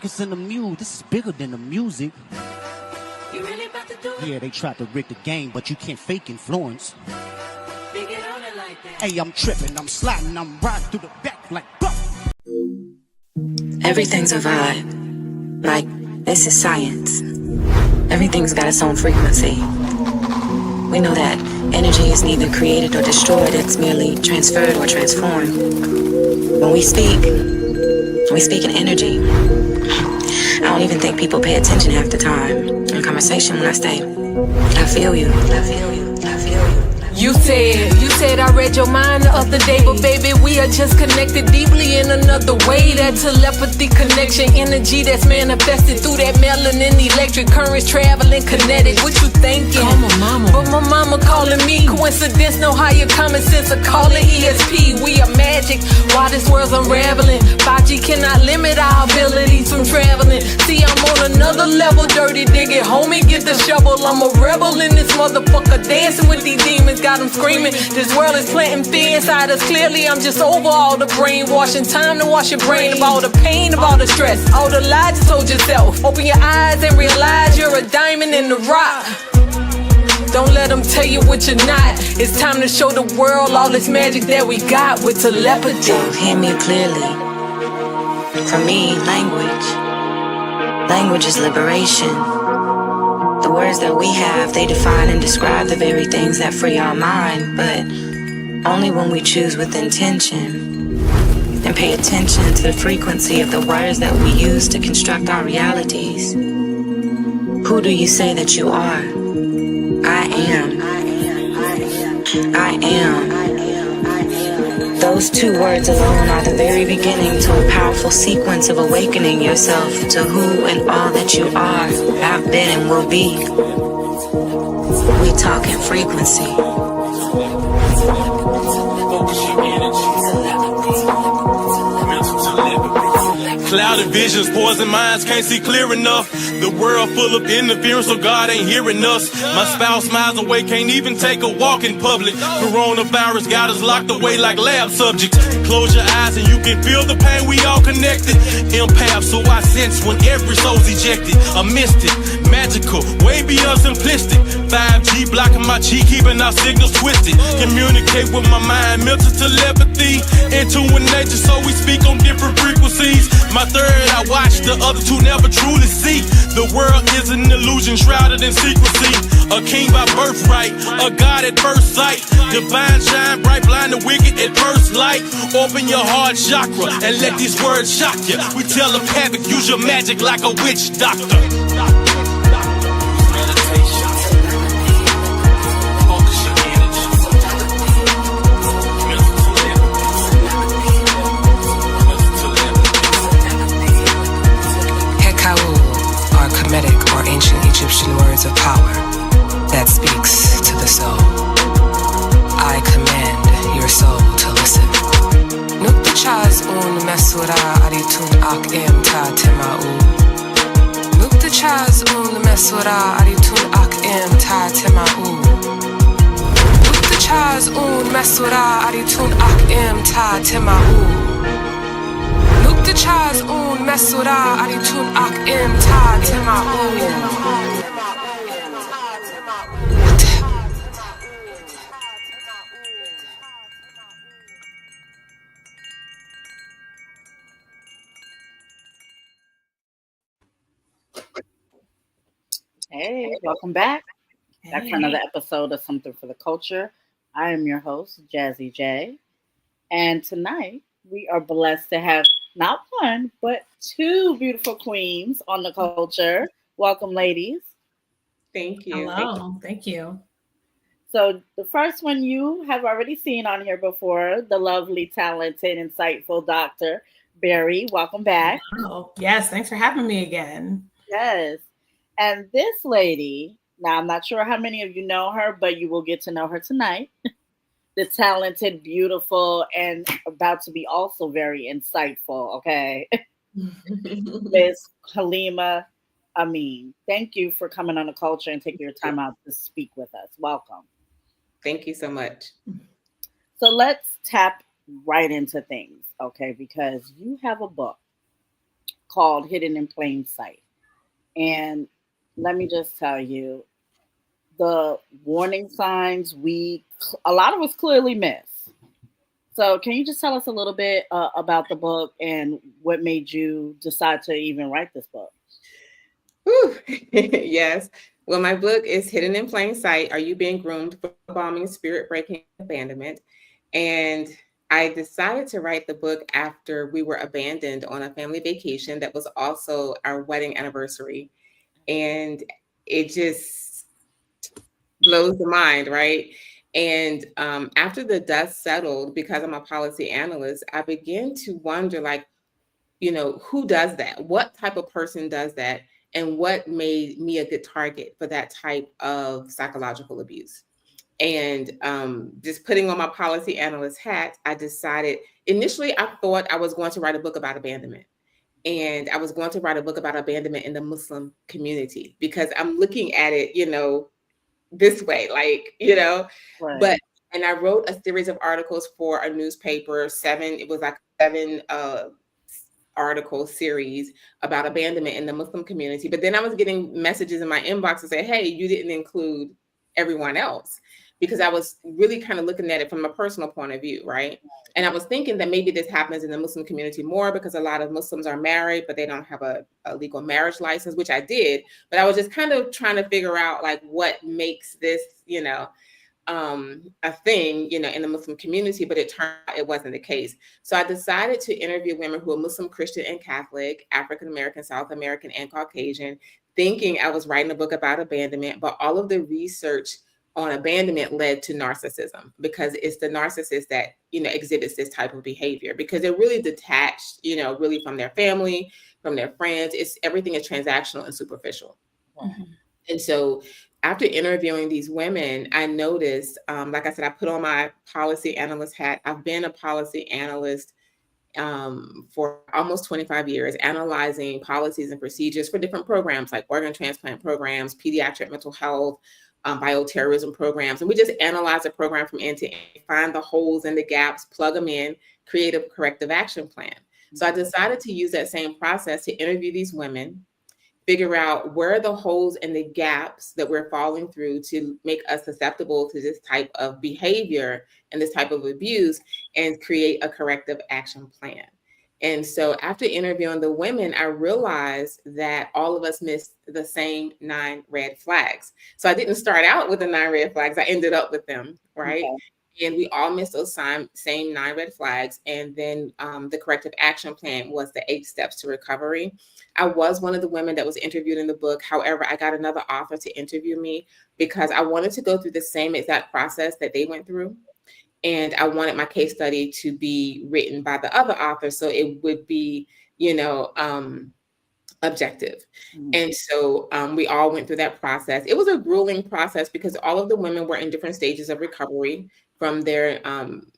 It's in the mule. This is bigger than the music. You really about to do it? Yeah, they tried to rig the game, but you can't fake influence. They get on it like that. Hey, I'm tripping, I'm sliding, I'm riding through the back like buff. Everything's a vibe. Like, this is science. Everything's got its own frequency. We know that energy is neither created or destroyed, it's merely transferred or transformed. When we speak in energy. I don't even think people pay attention half the time in conversation when I say, I feel you, I feel you, I feel you. You said I read your mind the other day, but baby, we are just connected deeply in another way. That telepathy connection, energy that's manifested through that melanin, electric currents traveling kinetic. What you thinking? Call my mama. But my mama calling me. Coincidence, no higher common sense. I call it ESP. We are magic while this world's unraveling. 5G cannot limit our abilities from traveling. See, I'm on another level, dirty digging. Homie, get the shovel. I'm a rebel in this motherfucker, dancing with these demons. Got them screaming. This world is planting fear inside us. Clearly, I'm just over all the brainwashing. Time to wash your brain of all the pain, of all the stress, all the lies you told yourself. Open your eyes and realize you're a diamond in the rock. Don't let them tell you what you're not. It's time to show the world all this magic that we got with telepathy. So hear me clearly. For me, language is liberation. The words that we have, they define and describe the very things that free our mind, but only when we choose with intention and pay attention to the frequency of the words that we use to construct our realities. Who do you say that you are? I am. I am. Those two words alone are the very beginning to a powerful sequence of awakening yourself to who and all that you are, have been, and will be. We talk in frequency. Clouded visions, poison minds, can't see clear enough. The world full of interference, so God ain't hearing us. My spouse miles away, can't even take a walk in public. Coronavirus got us locked away like lab subjects. Close your eyes and you can feel the pain, we all connected. Empath, so I sense when every soul's ejected. A mystic, magical, way beyond simplistic. 5G blocking my chi, keeping our signals twisted. Communicate with my mind, mental telepathy. Into a nature, so we speak on different frequencies. My third, I watch, the other two never truly see. The world is an illusion shrouded in secrecy. A king by birthright, a god at first sight. Divine shine bright, blind the wicked at first light. Open your heart chakra and let these words shock you. We telepathic, use your magic like a witch doctor. Kemetic or ancient Egyptian words of power that speaks to the soul. I command your soul to listen. Nukta chaz un mesura aritun ak em ta tema'u. Nukta chaz un mesura aritun ak em ta tema'u. Nukta chaz un mesura aritun ak em ta tema'u. The chaz un mesura aritun ak im ta tema'u. Hey, welcome back. Back for another episode of Something for the Culture. I am your host, Jazzy J. And tonight we are blessed to have not one, but two beautiful queens on the culture. Welcome, ladies. Thank you. Hello. Thank you. So the first one you have already seen on here before, the lovely, talented, insightful Dr. Berry. Welcome back. Oh, yes. Thanks for having me again. Yes. And this lady, now I'm not sure how many of you know her, but you will get to know her tonight. The talented, beautiful, and about to be also very insightful, okay? Miss Kaleema, Ameen. Thank you for coming on the culture and taking your time out to speak with us. Welcome. Thank you so much. So let's tap right into things, okay? Because you have a book called Hidden in Plain Sight. And let me just tell you, the warning signs a lot of us clearly miss. So, can you just tell us a little bit about the book and what made you decide to even write this book? Whew. Yes. Well, my book is Hidden in Plain Sight. Are You Being Groomed for Bombing, Spirit Breaking, Abandonment? And I decided to write the book after we were abandoned on a family vacation that was also our wedding anniversary. And it just blows the mind, right? And after the dust settled, because I'm a policy analyst, I began to wonder, like, who does that? What type of person does that? And what made me a good target for that type of psychological abuse? And just putting on my policy analyst hat, I decided initially I thought I was going to write a book about abandonment. And I was going to write a book about abandonment in the Muslim community because I'm looking at it, this way, like, Right. but, and I wrote a series of articles for a newspaper, it was like 7 article series about abandonment in the Muslim community. But then I was getting messages in my inbox to say, hey, you didn't include everyone else, because I was really kind of looking at it from a personal point of view, right? And I was thinking that maybe this happens in the Muslim community more because a lot of Muslims are married, but they don't have a legal marriage license, which I did. But I was just kind of trying to figure out like what makes this, a thing, in the Muslim community, but it turned out it wasn't the case. So I decided to interview women who are Muslim, Christian, and Catholic, African American, South American, and Caucasian, thinking I was writing a book about abandonment, but all of the research on abandonment led to narcissism, because it's the narcissist that, exhibits this type of behavior, because they're really detached, really from their family, from their friends. Everything is transactional and superficial. Mm-hmm. And so after interviewing these women, I noticed, like I said, I put on my policy analyst hat. I've been a policy analyst for almost 25 years, analyzing policies and procedures for different programs like organ transplant programs, pediatric mental health, bioterrorism programs. And we just analyze the program from end to end, find the holes and the gaps, plug them in, create a corrective action plan. So I decided to use that same process to interview these women, figure out where are the holes and the gaps that we're falling through to make us susceptible to this type of behavior and this type of abuse, and create a corrective action plan. And so after interviewing the women, I realized that all of us missed the same 9 red flags. So I didn't start out with the 9 red flags. I ended up with them, right? Okay. And we all missed those same 9 red flags. And then the corrective action plan was the 8 steps to recovery. I was one of the women that was interviewed in the book. However, I got another author to interview me because I wanted to go through the same exact process that they went through. And I wanted my case study to be written by the other author, so it would be, objective. Mm-hmm. And so we all went through that process. It was a grueling process because all of the women were in different stages of recovery from their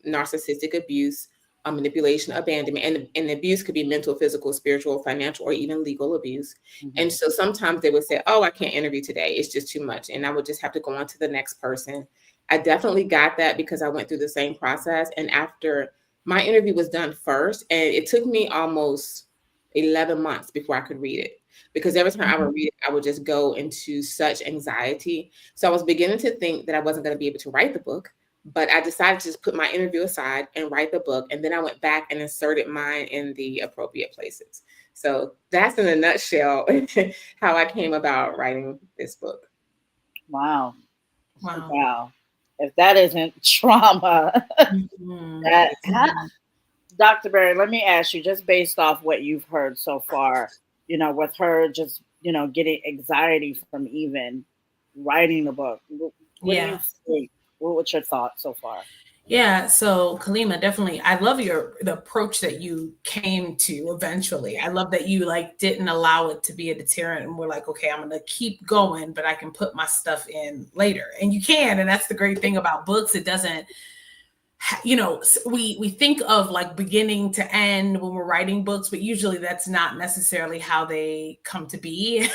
narcissistic abuse, manipulation, abandonment, and abuse could be mental, physical, spiritual, financial, or even legal abuse. Mm-hmm. And so sometimes they would say, oh, I can't interview today. It's just too much. And I would just have to go on to the next person. I definitely got that because I went through the same process. And after my interview was done first, and it took me almost 11 months before I could read it, because every time I would read it, I would just go into such anxiety. So I was beginning to think that I wasn't going to be able to write the book, but I decided to just put my interview aside and write the book. And then I went back and inserted mine in the appropriate places. So that's in a nutshell how I came about writing this book. Wow. If that isn't trauma, Dr. Berry, let me ask you, just based off what you've heard so far, with her just, getting anxiety from even writing the book. What's your thoughts so far? Yeah. So Kaleema, definitely. I love the approach that you came to eventually. I love that you didn't allow it to be a deterrent and we're like, okay, I'm going to keep going, but I can put my stuff in later. And you can. And that's the great thing about books. It doesn't you know, we think of like beginning to end when we're writing books, but usually that's not necessarily how they come to be.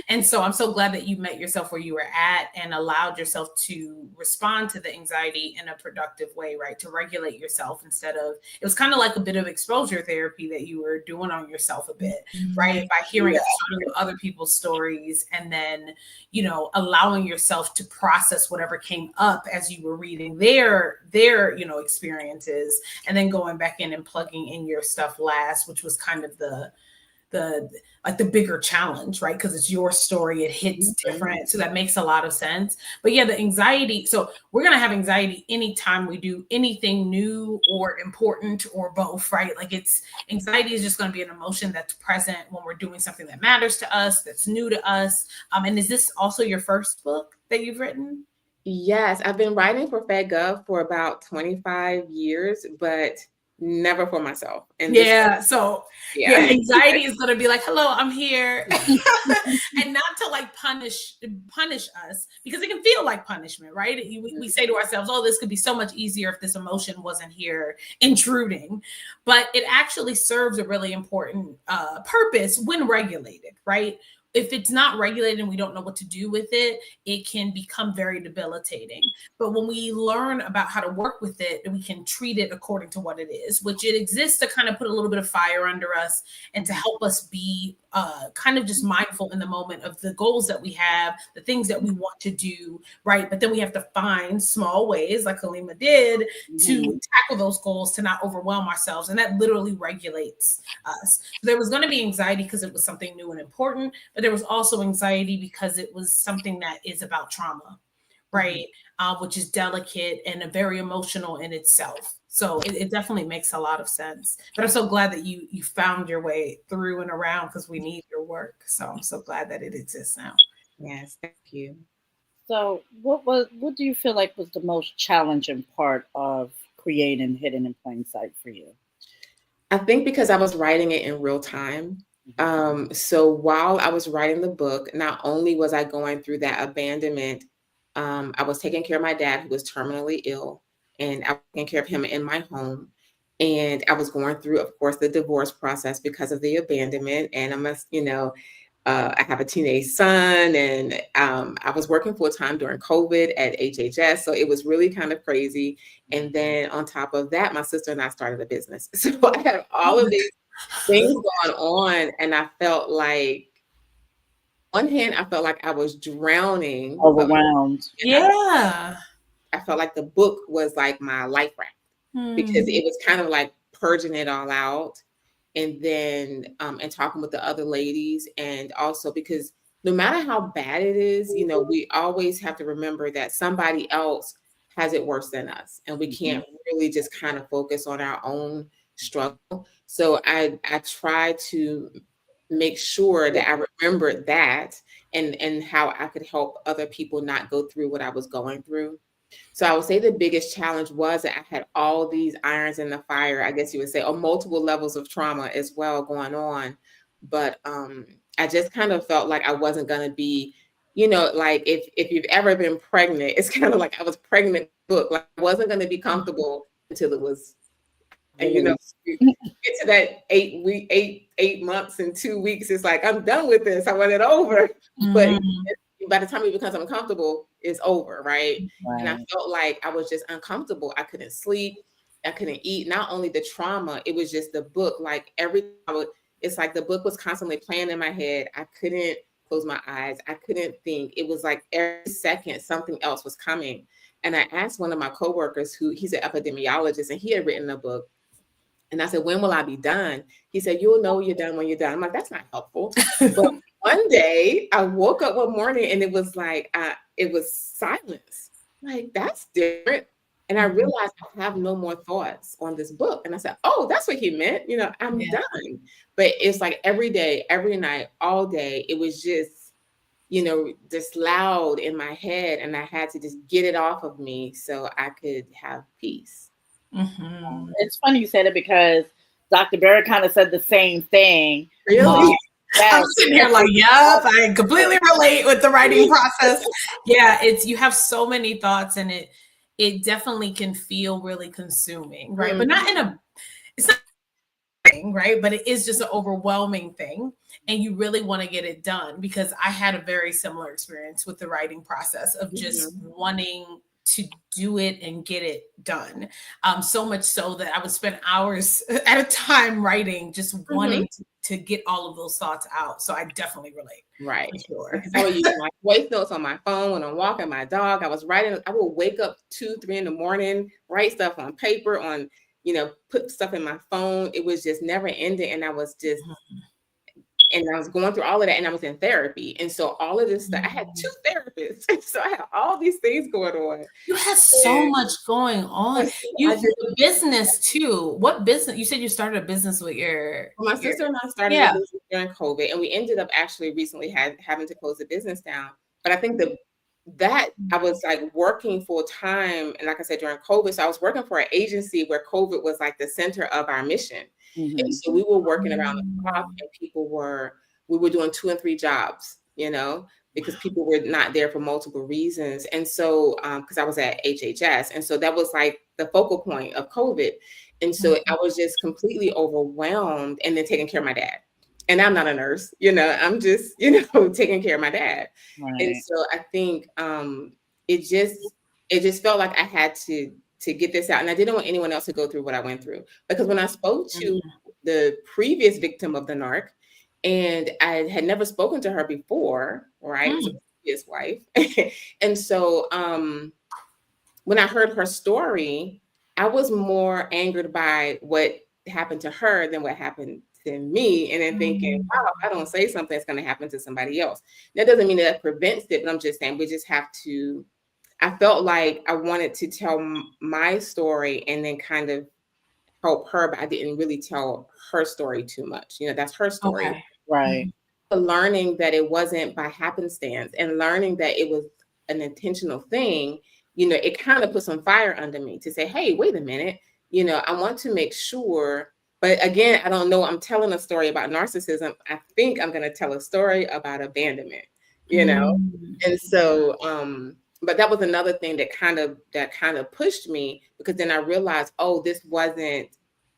And so I'm so glad that you met yourself where you were at and allowed yourself to respond to the anxiety in a productive way, right? To regulate yourself instead of, it was kind of like a bit of exposure therapy that you were doing on yourself a bit, right? By hearing other people's stories and then, you know, allowing yourself to process whatever came up as you were reading their you know, experiences, and then going back in and plugging in your stuff last, which was kind of the like the bigger challenge, right? Because it's your story, it hits different. So that makes a lot of sense. But yeah, the anxiety. So we're going to have anxiety anytime we do anything new or important or both, right? Like anxiety is just going to be an emotion that's present when we're doing something that matters to us, that's new to us. And is this also your first book that you've written? Yes, I've been writing for FedGov for about 25 years, but never for myself. And anxiety is going to be like, hello, I'm here. And not to like punish us, because it can feel like punishment, right? We say to ourselves, oh, this could be so much easier if this emotion wasn't here intruding, but it actually serves a really important purpose when regulated, right? If it's not regulated and we don't know what to do with it, it can become very debilitating. But when we learn about how to work with it, we can treat it according to what it is, which it exists to kind of put a little bit of fire under us and to help us be kind of just mindful in the moment of the goals that we have, the things that we want to do, right? But then we have to find small ways, like Kaleema did, to tackle those goals, to not overwhelm ourselves. And that literally regulates us. So there was going to be anxiety because it was something new and important, but there was also anxiety because it was something that is about trauma, right? Which is delicate and very emotional in itself. So it definitely makes a lot of sense. But I'm so glad that you found your way through and around, because we need your work. So I'm so glad that it exists now. Yes, thank you. So what do you feel like was the most challenging part of creating Hidden in Plain Sight for you? I think because I was writing it in real time. So while I was writing the book, not only was I going through that abandonment, I was taking care of my dad, who was terminally ill, and I was taking care of him in my home. And I was going through, of course, the divorce process because of the abandonment. And I have a teenage son, and I was working full time during COVID at HHS. So it was really kind of crazy. And then on top of that, my sister and I started a business. So I had all of these things going on, and I felt like, on one hand, I felt like I was drowning, overwhelmed. I felt like the book was like my life raft, because it was kind of like purging it all out, and then and talking with the other ladies, and also because no matter how bad it is, you know, we always have to remember that somebody else has it worse than us, and we can't really just kind of focus on our own struggle. So I try to make sure that I remembered that and how I could help other people not go through what I was going through. So I would say the biggest challenge was that I had all these irons in the fire, I guess you would say, or multiple levels of trauma as well going on. But I just kind of felt like I wasn't going to be, you know, like if you've ever been pregnant, it's kind of like I was pregnant book. Like I wasn't going to be comfortable until it was, and you know, you get to that 8 months and 2 weeks, it's like, I'm done with this. I want it over. But by the time it becomes uncomfortable, it's over, right? And I felt like I was just uncomfortable. I couldn't sleep. I couldn't eat. Not only the trauma, it was just the book. Like it's like the book was constantly playing in my head. I couldn't close my eyes. I couldn't think. It was like every second something else was coming. And I asked one of my coworkers, he's an epidemiologist, and he had written a book. And I said, when will I be done? He said, you'll know you're done when you're done. I'm like, that's not helpful. But one day I woke up one morning and it was like, it was silence. Like, that's different. And I realized I have no more thoughts on this book. And I said, oh, that's what he meant. You know, I'm done. But it's like every day, every night, all day, it was just, you know, just loud in my head. And I had to just get it off of me so I could have peace. It's funny you said it because Dr. Barrett kind of said the same thing. Really? I'm sitting here like, yep, I completely relate with the writing process. Yeah, you have so many thoughts, and it definitely can feel really consuming, right? But not in a, it's not thing, right? But it is just an overwhelming thing. And you really want to get it done, because I had a very similar experience with the writing process of just wanting to do it and get it done. So much so that I would spend hours at a time writing, just wanting to get all of those thoughts out. So I definitely relate. Right. Sure. I would use my voice notes on my phone when I'm walking my dog. I was writing, I would wake up 2, 3 in the morning, write stuff on paper, on, put stuff in my phone. It was just never ending. And I was just, and I was going through all of that, and I was in therapy. And so all of this stuff, I had 2 therapists. So I had all these things going on. You had so much going on. You did a business too. What business? You said you started a business with my sister and I started a business during COVID, and we ended up actually recently having to close the business down. But I think that I was like working full time. And like I said, during COVID, so I was working for an agency where COVID was like the center of our mission. And so we were working around the clock, and we were doing 2 and 3 jobs, because people were not there for multiple reasons. And so, because I was at HHS, and so that was like the focal point of COVID. And so I was just completely overwhelmed, and then taking care of my dad. And I'm not a nurse, I'm just, taking care of my dad. Right. And so I think it just felt like I had to get this out. And I didn't want anyone else to go through what I went through, because when I spoke to the previous victim of the narc, and I had never spoken to her before, right? So his wife. And so when I heard her story, I was more angered by what happened to her than what happened to me. And then thinking, wow, if I don't say something, it's going to happen to somebody else. That doesn't mean that prevents it, but I'm just saying we just have to, I felt like I wanted to tell my story and then kind of help her, but I didn't really tell her story too much. That's her story. Okay. Right. Learning that it wasn't by happenstance, and learning that it was an intentional thing, it kind of put some fire under me to say, hey, wait a minute, I want to make sure. But again, I don't know. I'm telling a story about narcissism. I think I'm going to tell a story about abandonment, And so, but that was another thing that kind of pushed me, because then I realized, oh, this wasn't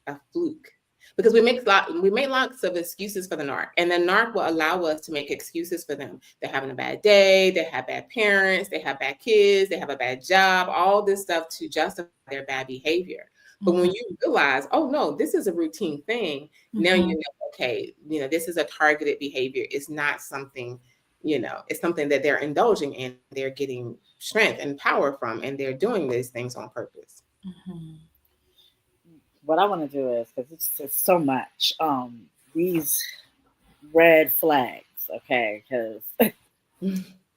a fluke, because we make lots of excuses for the narc, and the narc will allow us to make excuses for them. They're having a bad day, they have bad parents, they have bad kids, they have a bad job, all this stuff to justify their bad behavior. But when you realize, oh no, this is a routine thing, now okay, this is a targeted behavior. It's not something, it's something that they're indulging in. They're getting strength and power from, and they're doing these things on purpose. What I want to do is, because it's so much, these red flags, okay? Because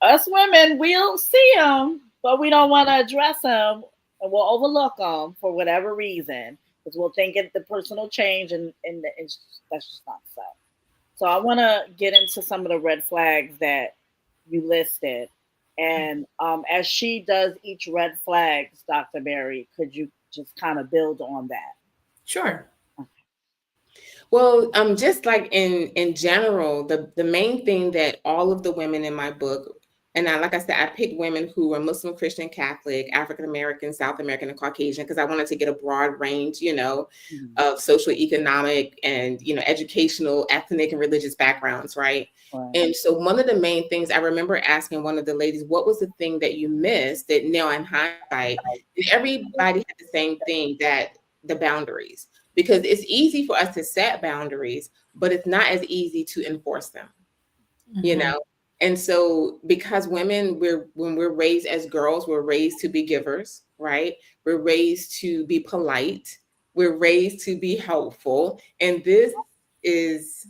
us women, we'll see them, but we don't want to address them, and we'll overlook them for whatever reason, because we'll think it's the personal change, and that's just not so. So I want to get into some of the red flags that you listed. And as she does each red flags, Dr. Mary, could you just kind of build on that? Sure. Okay. Well, just like in general, the main thing that all of the women in my book, and like I said, I picked women who are Muslim, Christian, Catholic, African American, South American, and Caucasian, because I wanted to get a broad range, of social, economic, and educational, ethnic, and religious backgrounds, right? And so one of the main things I remember asking one of the ladies, what was the thing that you missed that now in hindsight, and everybody had the same thing, that the boundaries, because it's easy for us to set boundaries, but it's not as easy to enforce them, And so because women, when we're raised as girls, we're raised to be givers, right? We're raised to be polite. We're raised to be helpful. And this is,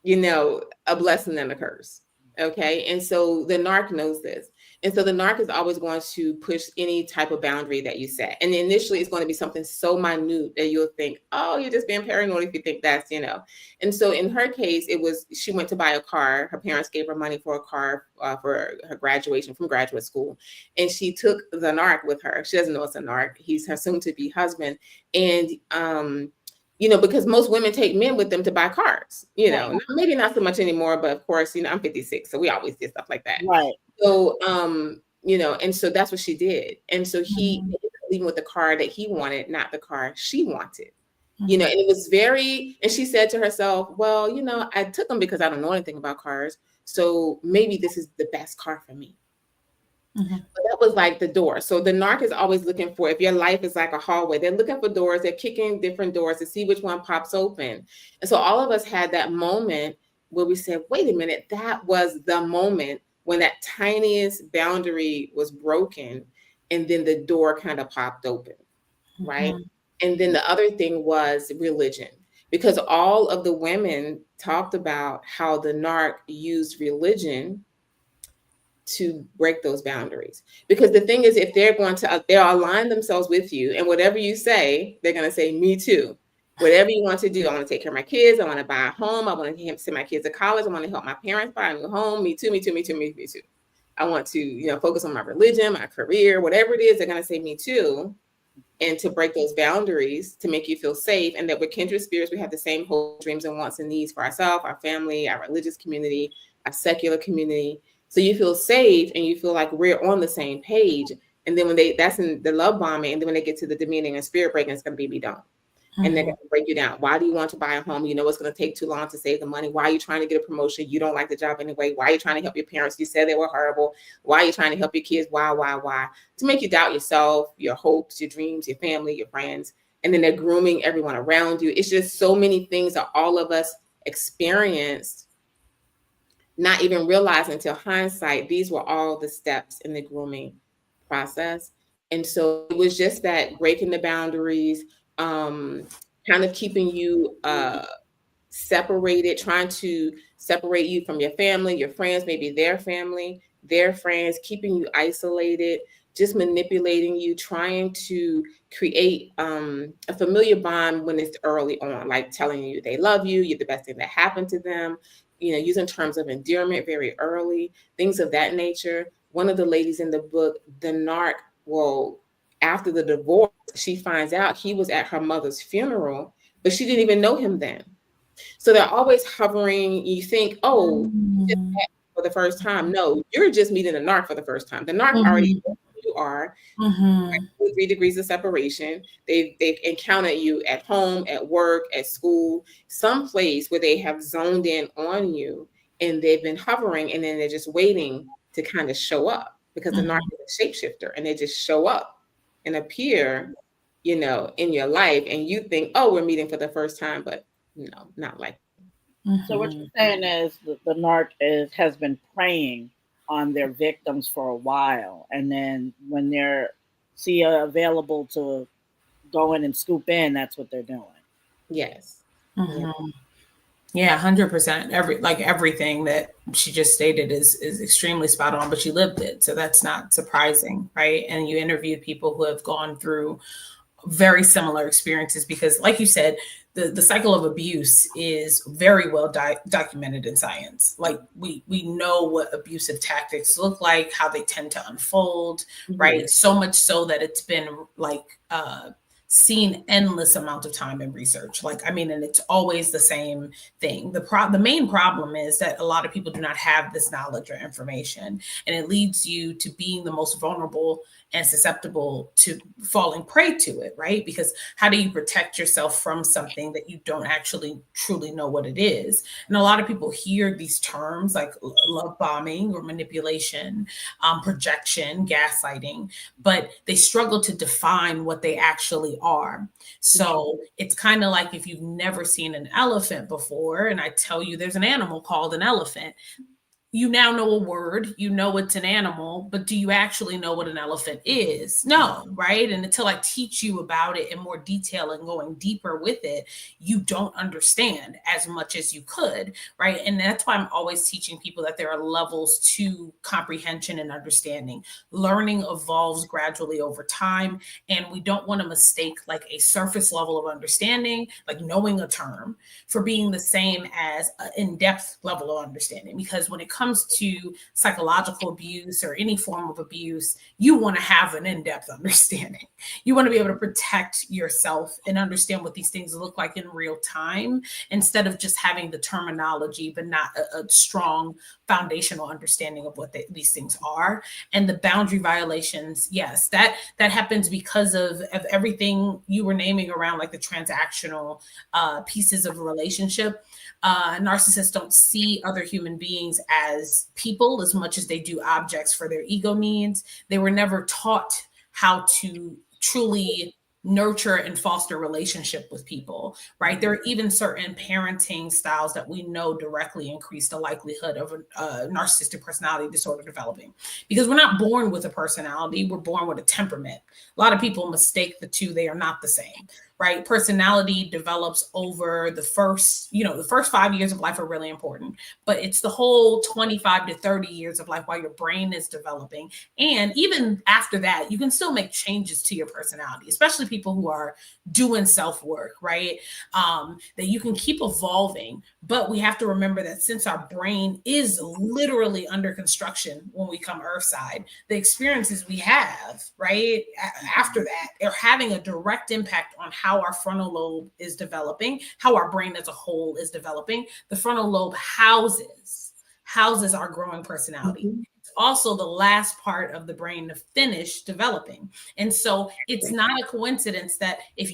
a blessing and a curse. Okay. And so the narc knows this. And so the narc is always going to push any type of boundary that you set. And initially it's going to be something so minute that you'll think, oh, you're just being paranoid if you think that's, And so in her case, she went to buy a car. Her parents gave her money for a car for her graduation from graduate school. And she took the narc with her. She doesn't know it's a narc. He's her soon to be husband. And, because most women take men with them to buy cars, maybe not so much anymore, but of course, I'm 56. So we always did stuff like that. Right. So you know, and so that's what she did. And so he ended up leaving with the car that he wanted, not the car she wanted. You know, and it was very, and she said to herself, well, you know, I took them because I don't know anything about cars. So maybe this is the best car for me. But that was like the door. So the narc is always looking for, if your life is like a hallway, they're looking for doors, they're kicking different doors to see which one pops open. And so all of us had that moment where we said, wait a minute, that was the moment when that tiniest boundary was broken. And then the door kind of popped open, right? And then the other thing was religion, because all of the women talked about how the narc used religion to break those boundaries. Because the thing is, if they're going to, they'll align themselves with you, and whatever you say, they're going to say, me too. Whatever you want to do, I want to take care of my kids, I want to buy a home, I want to send my kids to college, I want to help my parents buy a new home, me too, me too, me too, me too. I want to, you know, focus on my religion, my career, whatever it is, they're going to say me too. And to break those boundaries, to make you feel safe, and that we're kindred spirits, we have the same hopes, dreams, and wants and needs for ourselves, our family, our religious community, our secular community. So you feel safe and you feel like we're on the same page. And then when that's in the love bombing, and then when they get to the demeaning and spirit breaking, it's going to be done. And they're going to break you down. Why do you want to buy a home? You know it's going to take too long to save the money. Why are you trying to get a promotion? You don't like the job anyway. Why are you trying to help your parents? You said they were horrible. Why are you trying to help your kids? Why? To make you doubt yourself, your hopes, your dreams, your family, your friends. And then they're grooming everyone around you. It's just so many things that all of us experienced, not even realizing until hindsight, these were all the steps in the grooming process. And so it was just that breaking the boundaries, kind of keeping you separated, trying to separate you from your family, your friends, maybe their family, their friends, keeping you isolated, just manipulating you, trying to create a familiar bond when it's early on, like telling you they love you, you're the best thing that happened to them, you know, using terms of endearment very early, things of that nature. One of the ladies in the book, the narc, well, after the divorce, she finds out he was at her mother's funeral, but she didn't even know him then. So they're always hovering. You think, oh, you just met for the first time. No, you're just meeting the narc for the first time. The narc already knows who you are. 3 degrees of separation. They've encountered you at home, at work, at school, someplace where they have zoned in on you, and they've been hovering, and then they're just waiting to kind of show up, because the narc is a shapeshifter, and they just show up and appear, you know, in your life, and you think, oh, we're meeting for the first time, but no, not like. So what you're saying is the narc has been preying on their victims for a while, and then when they're available to go in and scoop in, that's what they're doing. Yes. Yeah, 100%. Everything that she just stated is extremely spot on, but she lived it. So that's not surprising, right? And you interviewed people who have gone through very similar experiences, because like you said, the cycle of abuse is very well documented in science. Like we know what abusive tactics look like, how they tend to unfold, right? So much so that it's been like seen endless amount of time in research. Like, I mean, and it's always the same thing. The main problem is that a lot of people do not have this knowledge or information, and it leads you to being the most vulnerable and susceptible to falling prey to it, right? Because how do you protect yourself from something that you don't actually truly know what it is? And a lot of people hear these terms like love bombing or manipulation, projection, gaslighting, but they struggle to define what they actually are. So it's kind of like if you've never seen an elephant before, and I tell you there's an animal called an elephant, you now know a word, you know it's an animal, but do you actually know what an elephant is? No, right? And until I teach you about it in more detail and going deeper with it, you don't understand as much as you could, right? And that's why I'm always teaching people that there are levels to comprehension and understanding. Learning evolves gradually over time, and we don't want to mistake like a surface level of understanding, like knowing a term, for being the same as an in-depth level of understanding. Because when it comes comes to psychological abuse or any form of abuse, you want to have an in-depth understanding. You want to be able to protect yourself and understand what these things look like in real time, instead of just having the terminology, but not a strong foundational understanding of what these things are. And the boundary violations, yes, that happens because of everything you were naming around, like the transactional pieces of a relationship. Narcissists don't see other human beings as people as much as they do objects for their ego needs. They were never taught how to truly nurture and foster relationship with people, right? There are even certain parenting styles that we know directly increase the likelihood of a narcissistic personality disorder developing, because we're not born with a personality, we're born with a temperament. A lot of people mistake the two. They are not the same, right? Personality develops over the first 5 years of life are really important, but it's the whole 25 to 30 years of life while your brain is developing. And even after that, you can still make changes to your personality, especially people who are doing self-work, right? That you can keep evolving, but we have to remember that since our brain is literally under construction when we come earthside, the experiences we have, right, after that are having a direct impact on how our frontal lobe is developing, how our brain as a whole is developing. The frontal lobe houses our growing personality. Mm-hmm. It's also the last part of the brain to finish developing. And so it's not a coincidence that if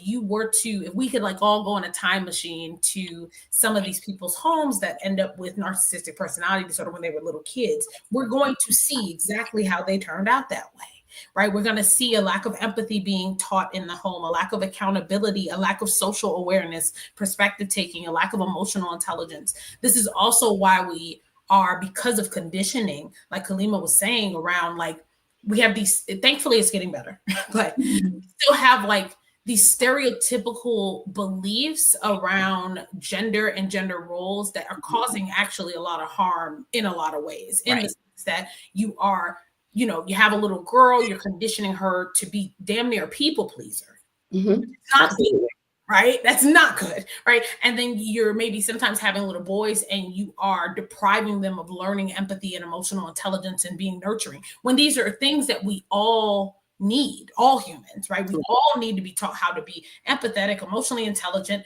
we could like all go in a time machine to some of these people's homes that end up with narcissistic personality disorder when they were little kids, we're going to see exactly how they turned out that way. Right? We're going to see a lack of empathy being taught in the home, a lack of accountability, a lack of social awareness, perspective taking, a lack of emotional intelligence. This is also why we are, because of conditioning, like Kaleema was saying, around like we have these, thankfully it's getting better, but we still have like these stereotypical beliefs around gender and gender roles that are causing actually a lot of harm in a lot of ways, in the sense that you have a little girl, you're conditioning her to be damn near a people pleaser. Mm-hmm. Absolutely. Right? That's not good, right? And then you're maybe sometimes having little boys and you are depriving them of learning empathy and emotional intelligence and being nurturing, when these are things that we all need, all humans, right? We all need to be taught how to be empathetic, emotionally intelligent,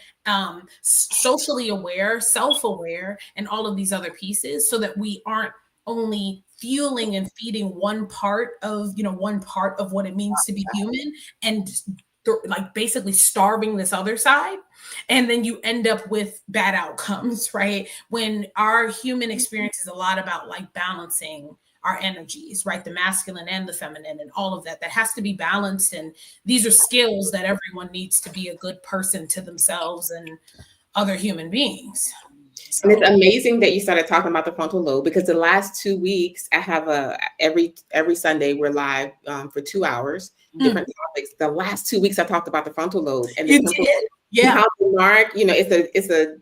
socially aware, self-aware, and all of these other pieces, so that we aren't only fueling and feeding one part of what it means to be human, and like basically starving this other side. And then you end up with bad outcomes, right? When our human experience is a lot about like balancing our energies, right? The masculine and the feminine and all of that has to be balanced. And these are skills that everyone needs to be a good person to themselves and other human beings. So. And it's amazing that you started talking about the frontal lobe, because the last 2 weeks I have every Sunday we're live for 2 hours, different topics. The last 2 weeks I talked about the frontal lobe and the temporal lobe, and how the narc, it's a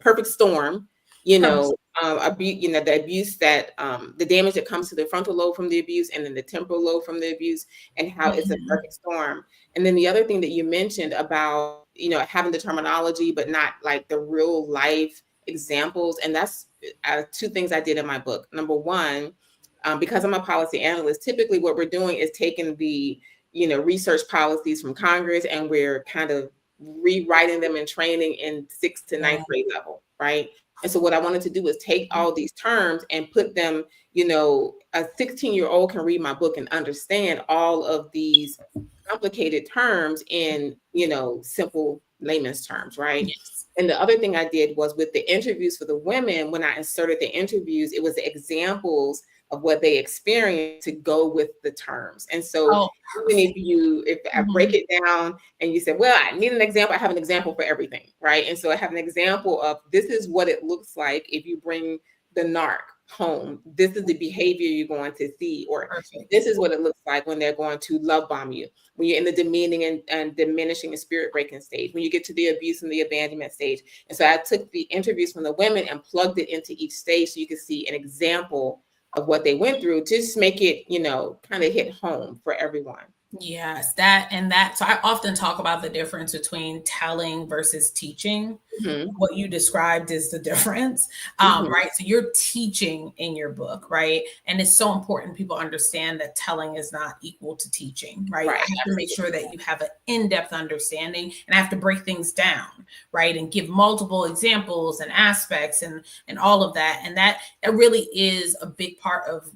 perfect storm, the abuse that the damage that comes to the frontal lobe from the abuse, and then the temporal lobe from the abuse, and how it's a perfect storm. And then the other thing that you mentioned about having the terminology but not like the real life examples, and that's two things I did in my book. Number one, because I'm a policy analyst, typically what we're doing is taking the research policies from Congress and we're kind of rewriting them and training in 6th to 9th grade level, right? And so what I wanted to do was take all these terms and put them, a 16-year-old can read my book and understand all of these complicated terms in, simple layman's terms, right? Yes. And the other thing I did was with the interviews for the women, when I inserted the interviews, it was the examples of what they experienced to go with the terms. And so if I break it down and you say, well, I need an example, I have an example for everything, right? And so I have an example of, this is what it looks like if you bring the narc home. This is the behavior you're going to see, or this is what it looks like when they're going to love bomb you, when you're in the demeaning and diminishing and spirit breaking stage, when you get to the abuse and the abandonment stage. And so I took the interviews from the women and plugged it into each stage so you could see an example of what they went through, just make it, kind of hit home for everyone. Yes, that and that. So I often talk about the difference between telling versus teaching. Mhm. What you described is the difference, Mhm. right? So you're teaching in your book, right? And it's so important people understand that telling is not equal to teaching, right? I Right. have to make sure Absolutely. that you have an in-depth understanding, and I have to break things down, right? And give multiple examples and aspects and all of that. And that it really is a big part of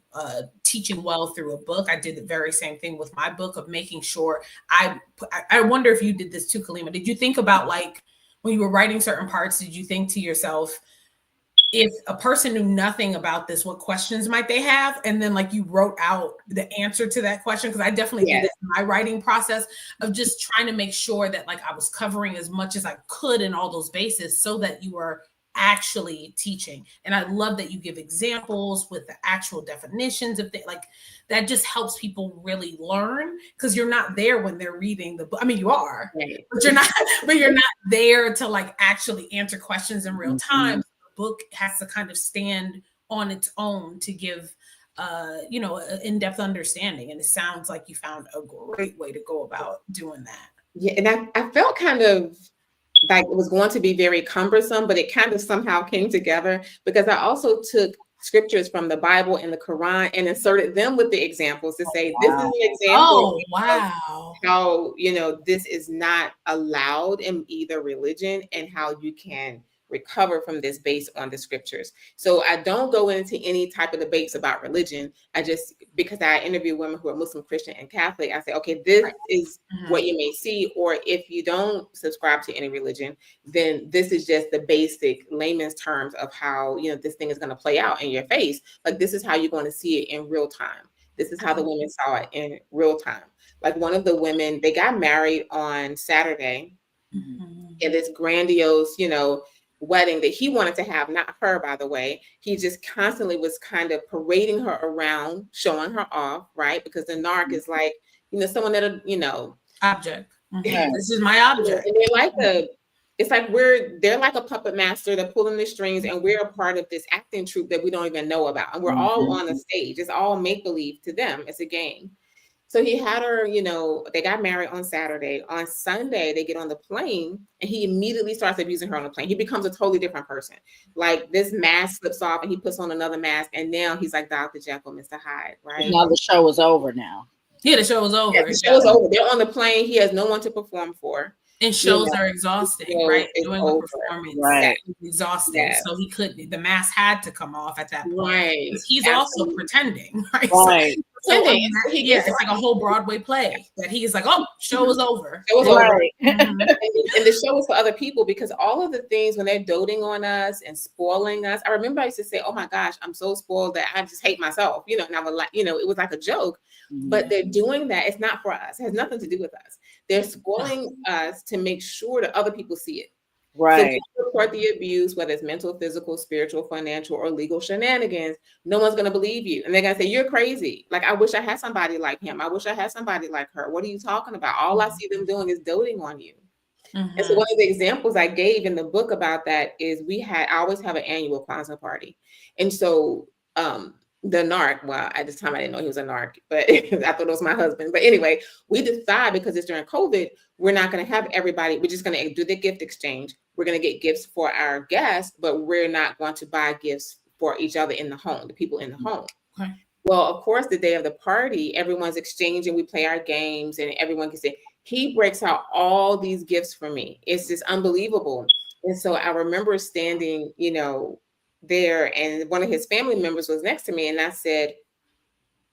teaching well through a book. I did the very same thing with my book of making sure I wonder if you did this too, Kaleema. Did you think about like when you were writing certain parts, did you think to yourself, if a person knew nothing about this, what questions might they have? And then like you wrote out the answer to that question? Because I definitely did Yes. it in my writing process of just trying to make sure that like I was covering as much as I could in all those bases so that you were actually teaching. And I love that you give examples with the actual definitions of things like that just helps people really learn because you're not there when they're reading the book. I mean, you are, Right. but you're not there to like actually answer questions in real time. Mhm. The book has to kind of stand on its own to give an in-depth understanding. And it sounds like you found a great way to go about doing that. Yeah, and I felt kind of like it was going to be very cumbersome, but it kind of somehow came together because I also took scriptures from the Bible and the Quran and inserted them with the examples to say this is Wow. an example Oh, of wow. how this is not allowed in either religion and how you can recover from this based on the scriptures. So I don't go into any type of debates about religion. I just, because I interview women who are Muslim, Christian, and Catholic, I say, okay, this is what you may see, or if you don't subscribe to any religion, then this is just the basic layman's terms of how this thing is going to play out in your face. Like this is how you're going to see it in real time. This is how the women saw it in real time. Like one of the women, they got married on Saturday in this grandiose, wedding that he wanted to have, not her, by the way. He just constantly was kind of parading her around, showing her off, right? Because the narc is like, someone that, Object. Yeah. This is my object. and they're like it's like they're like a puppet master. They're pulling the strings, and we're a part of this acting troupe that we don't even know about. And we're all on a stage. It's all make believe to them. It's a game. So he had her, they got married on Saturday. On Sunday, they get on the plane and he immediately starts abusing her on the plane. He becomes a totally different person. Like this mask slips off and he puts on another mask. And now he's like Dr. Jekyll, Mr. Hyde, right? Now the show is over now. Yeah, the show is over. Yeah, the show is over. They're on the plane. He has no one to perform for. And shows are exhausting, right? Doing a performance right. exhausting. Yeah. So the mask had to come off at that point. Right. He's also pretending, right? Right. So it's like a whole Broadway play that he is like, oh, show is over. Show is over. Mm-hmm. And the show is for other people because all of the things when they're doting on us and spoiling us. I remember I used to say, oh my gosh, I'm so spoiled that I just hate myself. And I would like, it was like a joke. But they're doing that. It's not for us. It has nothing to do with us. They're spoiling us to make sure that other people see it. Right. So report the abuse, whether it's mental, physical, spiritual, financial, or legal shenanigans, no one's going to believe you. And they're going to say, you're crazy. Like, I wish I had somebody like him. I wish I had somebody like her. What are you talking about? All I see them doing is doting on you. Mm-hmm. And so one of the examples I gave in the book about that is I always have an annual Kwanzaa party. And so the narc, well, at the time I didn't know he was a narc, but I thought it was my husband. But anyway, we decide because it's during COVID, we're not going to have everybody. We're just going to do the gift exchange. We're going to get gifts for our guests, but we're not going to buy gifts for each other in the home, the people in the home. Okay. Well, of course, the day of the party, everyone's exchanging. We play our games and everyone can say, he breaks out all these gifts for me. It's just unbelievable. And so I remember standing, there, and one of his family members was next to me, and I said,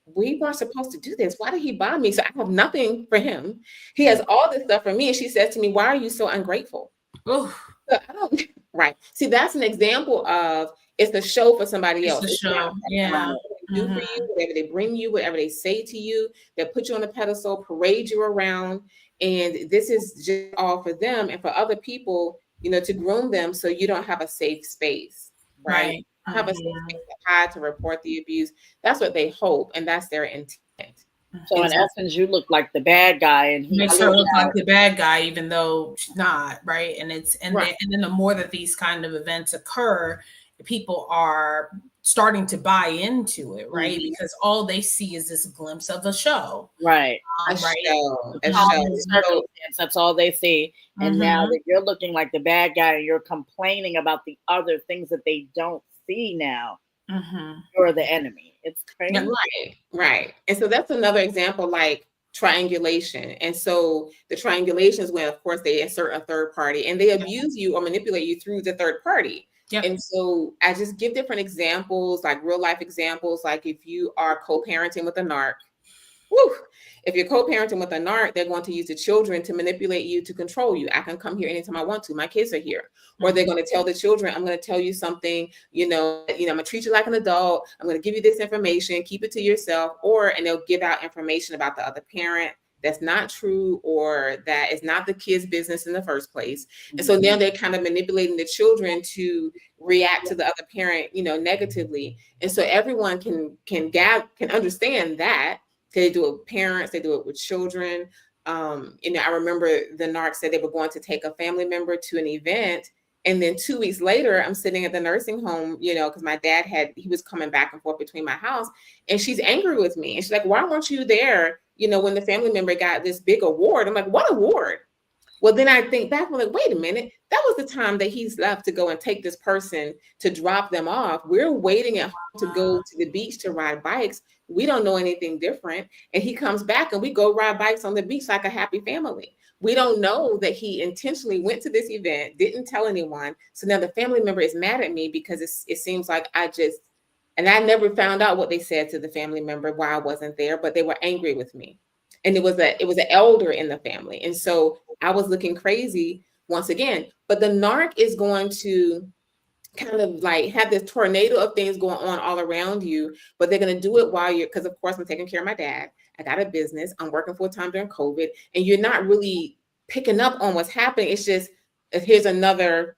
we weren't supposed to do this. Why did he buy me? So I have nothing for him. He has all this stuff for me. And she says to me, why are you so ungrateful? So I don't, right. See, that's an example of it's the show for somebody else. It's the show. Yeah. Do for you, whatever they bring you, whatever they say to you, they put you on a pedestal, parade you around. And this is just all for them and for other people, to groom them so you don't have a safe space. Right. Have a safe space to hide, to report the abuse. That's what they hope, and that's their intent. So in essence, you look like the bad guy, and he makes her look like the bad guy, even though she's not, right? And then the more that these kind of events occur, people are starting to buy into it, right? Mhm. Because all they see is this glimpse of a show. Right. A Right. show. A Pomp show. and So, circumstance, that's all they see. And now Mhm. that you're looking like the bad guy and you're complaining about the other things that they don't see now, Mhm. you're the enemy. It's crazy. Yep. right. And so that's another example, like triangulation. And so the triangulation is when, of course, they insert a third party and they abuse you or manipulate you through the third party. Yep. And so I just give different examples, like real life examples, like if you are co-parenting with a narc, woo, if you're co-parenting with a narc, they're going to use the children to manipulate you, to control you. I can come here anytime I want to. My kids are here. Or they're going to tell the children, I'm going to tell you something, I'm going to treat you like an adult. I'm going to give you this information, keep it to yourself. And they'll give out information about the other parent that's not true, or that is not the kid's business in the first place. And so now they're kind of manipulating the children to react to the other parent, negatively. And so everyone can understand that. They do it with parents, they do it with children. I remember the narc said they were going to take a family member to an event. And then 2 weeks later, I'm sitting at the nursing home, because my dad he was coming back and forth between my house, and she's angry with me. And she's like, why weren't you there, when the family member got this big award? I'm like, what award? Well, then I think back, I'm like, wait a minute, that was the time that he's left to go and take this person to drop them off. We're waiting at home to go to the beach to ride bikes. We don't know anything different. And he comes back and we go ride bikes on the beach like a happy family. We don't know that he intentionally went to this event, didn't tell anyone. So now the family member is mad at me because it seems like I never found out what they said to the family member while I wasn't there, but they were angry with me. And it was an elder in the family. And so I was looking crazy once again. But the narc is going to kind of like have this tornado of things going on all around you, but they're going to do it because of course I'm taking care of my dad. I got a business. I'm working full time during COVID, and you're not really picking up on what's happening. It's just, here's another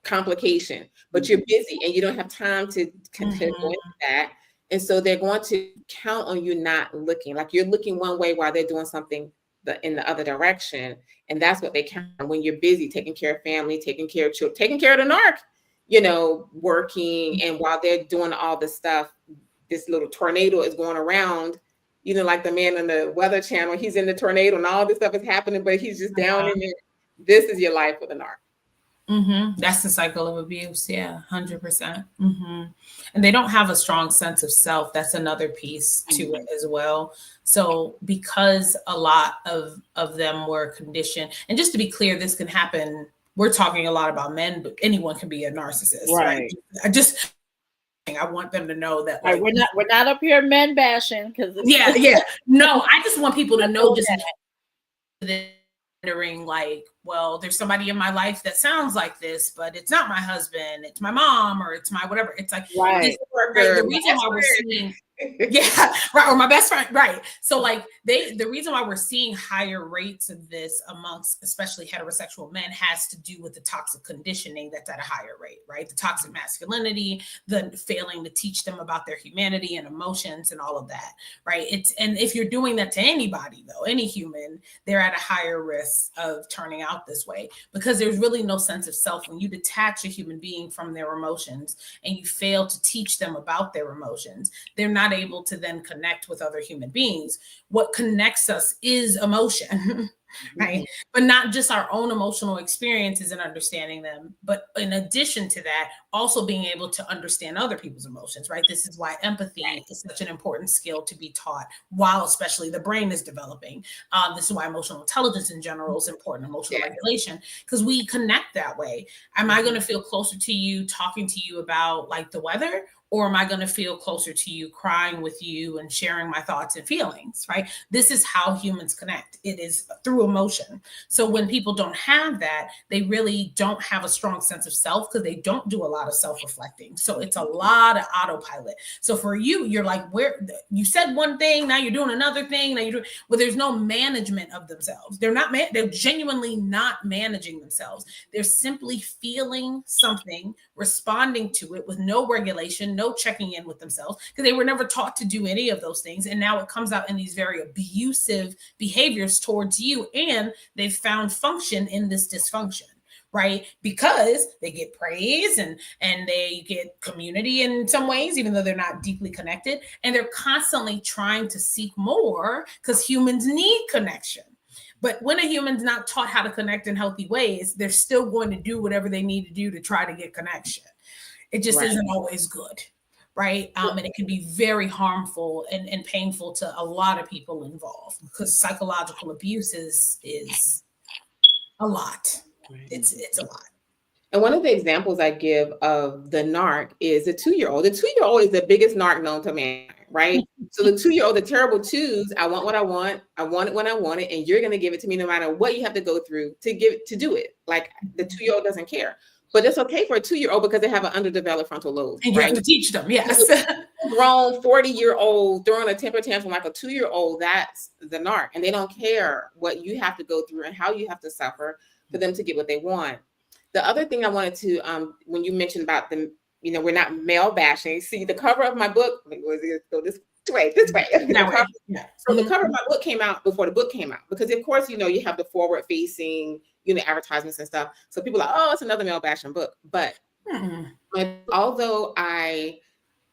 complication, but you're busy and you don't have time to go into that. And so they're going to count on you not looking, like you're looking one way while they're doing something in the other direction. And that's what they count on when you're busy taking care of family, taking care of children, taking care of the narc, working. And while they're doing all this stuff, this little tornado is going around, like the man on the Weather Channel, he's in the tornado and all this stuff is happening, but he's just down in it. This is your life with a narc. That's the cycle of abuse. Yeah, 100%. And they don't have a strong sense of self. That's another piece to it as well. So because a lot of them were conditioned, and just to be clear, this can happen. We're talking a lot about men, but anyone can be a narcissist. Right? I want them to know that like, we're not up here men bashing because no, I just want people to know just wondering like, well, there's somebody in my life that sounds like this, but it's not my husband, it's my mom, or it's my whatever. It's like the reason why we're seeing or my best friend, right? So like the reason why we're seeing higher rates of this amongst especially heterosexual men has to do with the toxic conditioning that's at a higher rate, right? The toxic masculinity, the failing to teach them about their humanity and emotions and all of that, right? And if you're doing that to anybody though, any human, they're at a higher risk of turning out this way because there's really no sense of self when you detach a human being from their emotions and you fail to teach them about their emotions. They're not able to then connect with other human beings. What connects us is emotion, right? But not just our own emotional experiences and understanding them, but in addition to that, also being able to understand other people's emotions, right? This is why empathy is such an important skill to be taught while especially the brain is developing. This is why emotional intelligence in general is important, emotional regulation, because we connect that way. Am I going to feel closer to you talking to you about like the weather? Or am I going to feel closer to you, crying with you and sharing my thoughts and feelings, right? This is how humans connect. It is through emotion. So when people don't have that, they really don't have a strong sense of self because they don't do a lot of self-reflecting. So it's a lot of autopilot. So for you, you're like, where you said one thing, now you're doing another thing. Now you're doing, well, there's no management of themselves. They're genuinely not managing themselves. They're simply feeling something, responding to it with no regulation, no checking in with themselves because they were never taught to do any of those things. And now it comes out in these very abusive behaviors towards you. And they've found function in this dysfunction, right? Because they get praise and they get community in some ways, even though they're not deeply connected. And they're constantly trying to seek more because humans need connection. But when a human's not taught how to connect in healthy ways, they're still going to do whatever they need to do to try to get connection. It just isn't always good, right? And it can be very harmful and painful to a lot of people involved, because psychological abuse is a lot. It's a lot. And one of the examples I give of the narc is the 2-year-old. The 2-year-old is the biggest narc known to man, right? So the 2-year-old, the terrible twos, I want what I want it when I want it, and you're going to give it to me no matter what you have to go through to do it. Like, the 2-year-old doesn't care. But it's okay for a 2-year-old because they have an underdeveloped frontal lobe. And you have to teach them, yes. Grown 40-year-old throwing a temper tantrum like a 2-year-old, that's the narc. And they don't care what you have to go through and how you have to suffer for them to get what they want. The other thing I wanted to, when you mentioned about them, we're not male bashing. See, the cover of my book, go this way. So the cover of my book came out before the book came out, because of course, you have the forward facing, advertisements and stuff. So people are like, oh, it's another male bashing book. But although I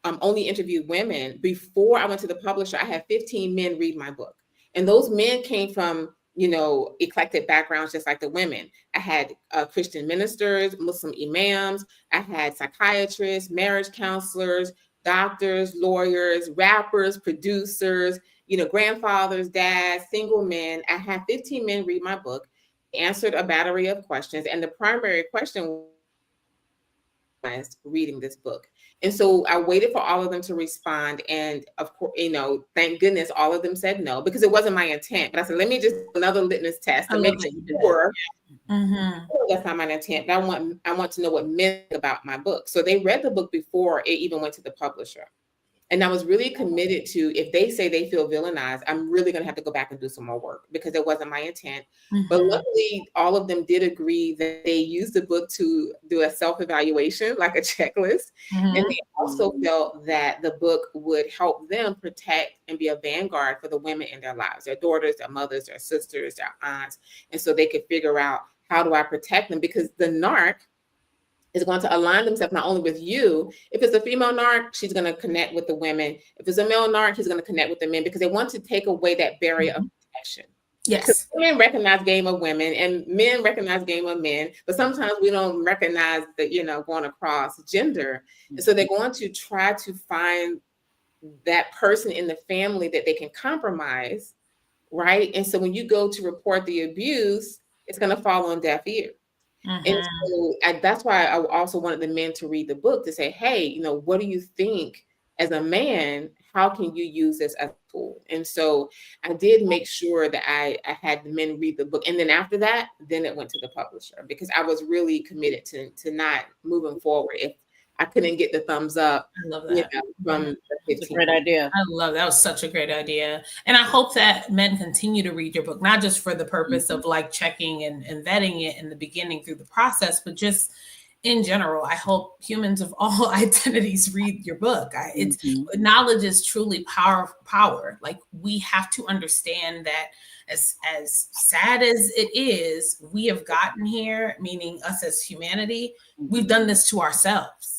only interviewed women, before I went to the publisher, I had 15 men read my book. And those men came from, eclectic backgrounds, just like the women. I had Christian ministers, Muslim imams. I had psychiatrists, marriage counselors, doctors, lawyers, rappers, producers, grandfathers, dads, single men. I had 15 men read my book, answered a battery of questions. And the primary question was reading this book. And so I waited for all of them to respond. And of course, thank goodness all of them said no, because it wasn't my intent. But I said, let me just do another litmus test to make sure that's not my intent. But I want to know what men think about my book. So they read the book before it even went to the publisher. And I was really committed to, if they say they feel villainized, I'm really going to have to go back and do some more work, because it wasn't my intent. But luckily, all of them did agree that they used the book to do a self-evaluation, like a checklist. And they also felt that the book would help them protect and be a vanguard for the women in their lives, their daughters, their mothers, their sisters, their aunts. And so they could figure out, how do I protect them? Because the narc is going to align themselves not only with you. If it's a female narc, she's going to connect with the women. If it's a male narc, he's going to connect with the men, because they want to take away that barrier of protection. Yes. Women recognize game of women and men recognize game of men, but sometimes we don't recognize that, going across gender. And so they're going to try to find that person in the family that they can compromise, right? And so when you go to report the abuse, it's going to fall on deaf ears. And so that's why I also wanted the men to read the book, to say, hey, what do you think as a man? How can you use this as a tool? And so I did make sure that I had the men read the book. And then after that, then it went to the publisher, because I was really committed to not moving forward if I couldn't get the thumbs up. I love that. From the 15. That's a great idea. I love that. Was such a great idea. And I hope that men continue to read your book, not just for the purpose of like checking and vetting it in the beginning through the process, but just in general. I hope humans of all identities read your book. It's knowledge is truly power. Like, we have to understand that as sad as it is, we have gotten here, meaning us as humanity, we've done this to ourselves.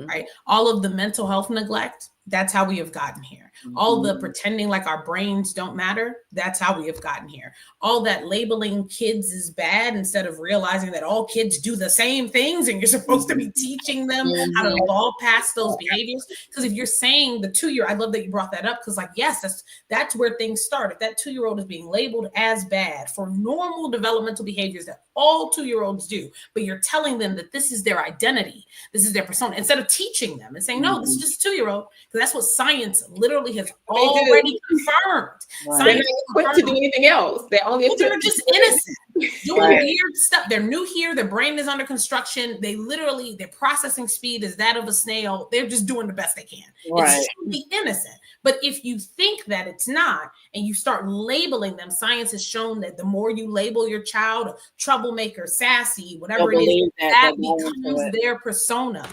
Right? All of the mental health neglect, that's how we have gotten here. All the pretending like our brains don't matter, that's how we have gotten here. All that labeling kids is bad instead of realizing that all kids do the same things and you're supposed to be teaching them how to evolve past those behaviors. Because if you're saying the 2-year, I love that you brought that up, because yes, that's where things start. If that 2-year-old is being labeled as bad for normal developmental behaviors that all 2-year-olds do, but you're telling them that this is their identity, this is their persona, instead of teaching them and saying, no, this is just a 2-year-old, because that's what science literally has already confirmed. They're not equipped to do anything else. They're just innocent, doing weird stuff. They're new here. Their brain is under construction. Their processing speed is that of a snail. They're just doing the best they can. It's truly innocent. But if you think that it's not, and you start labeling them, science has shown that the more you label your child a troublemaker, sassy, whatever it is, that becomes their persona.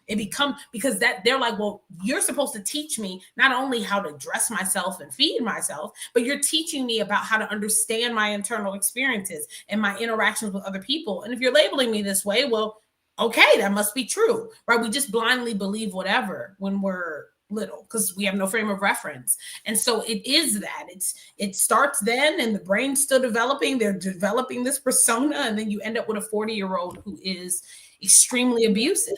It because that they're like, well, you're supposed to teach me not only how to dress myself and feed myself, but you're teaching me about how to understand my internal experiences and my interactions with other people. And if you're labeling me this way, well, okay, that must be true, right? We just blindly believe whatever when we're little because we have no frame of reference. And so it is that it starts then and the brain's still developing. They're developing this persona, and then you end up with a 40-year-old who is extremely abusive.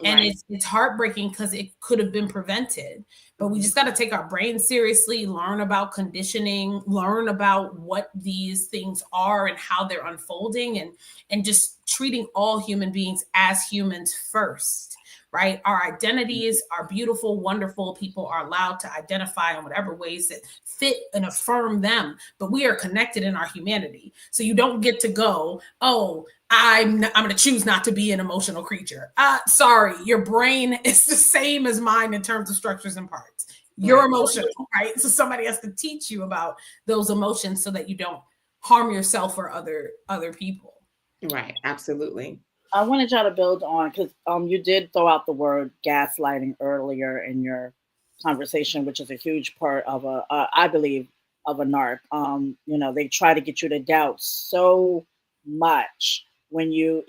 And it's heartbreaking because it could have been prevented. But we just got to take our brain seriously, learn about conditioning, learn about what these things are and how they're unfolding, and just treating all human beings as humans first, right? Our identities are beautiful, wonderful. People are allowed to identify in whatever ways that fit and affirm them, but we are connected in our humanity. So you don't get to go, oh, I'm going to choose not to be an emotional creature. Sorry, your brain is the same as mine in terms of structures and parts. You're emotional, right? So somebody has to teach you about those emotions so that you don't harm yourself or other people. Right, absolutely. I wanted y'all to build on, because you did throw out the word gaslighting earlier in your conversation, which is a huge part of I believe, of a narc. They try to get you to doubt so much when you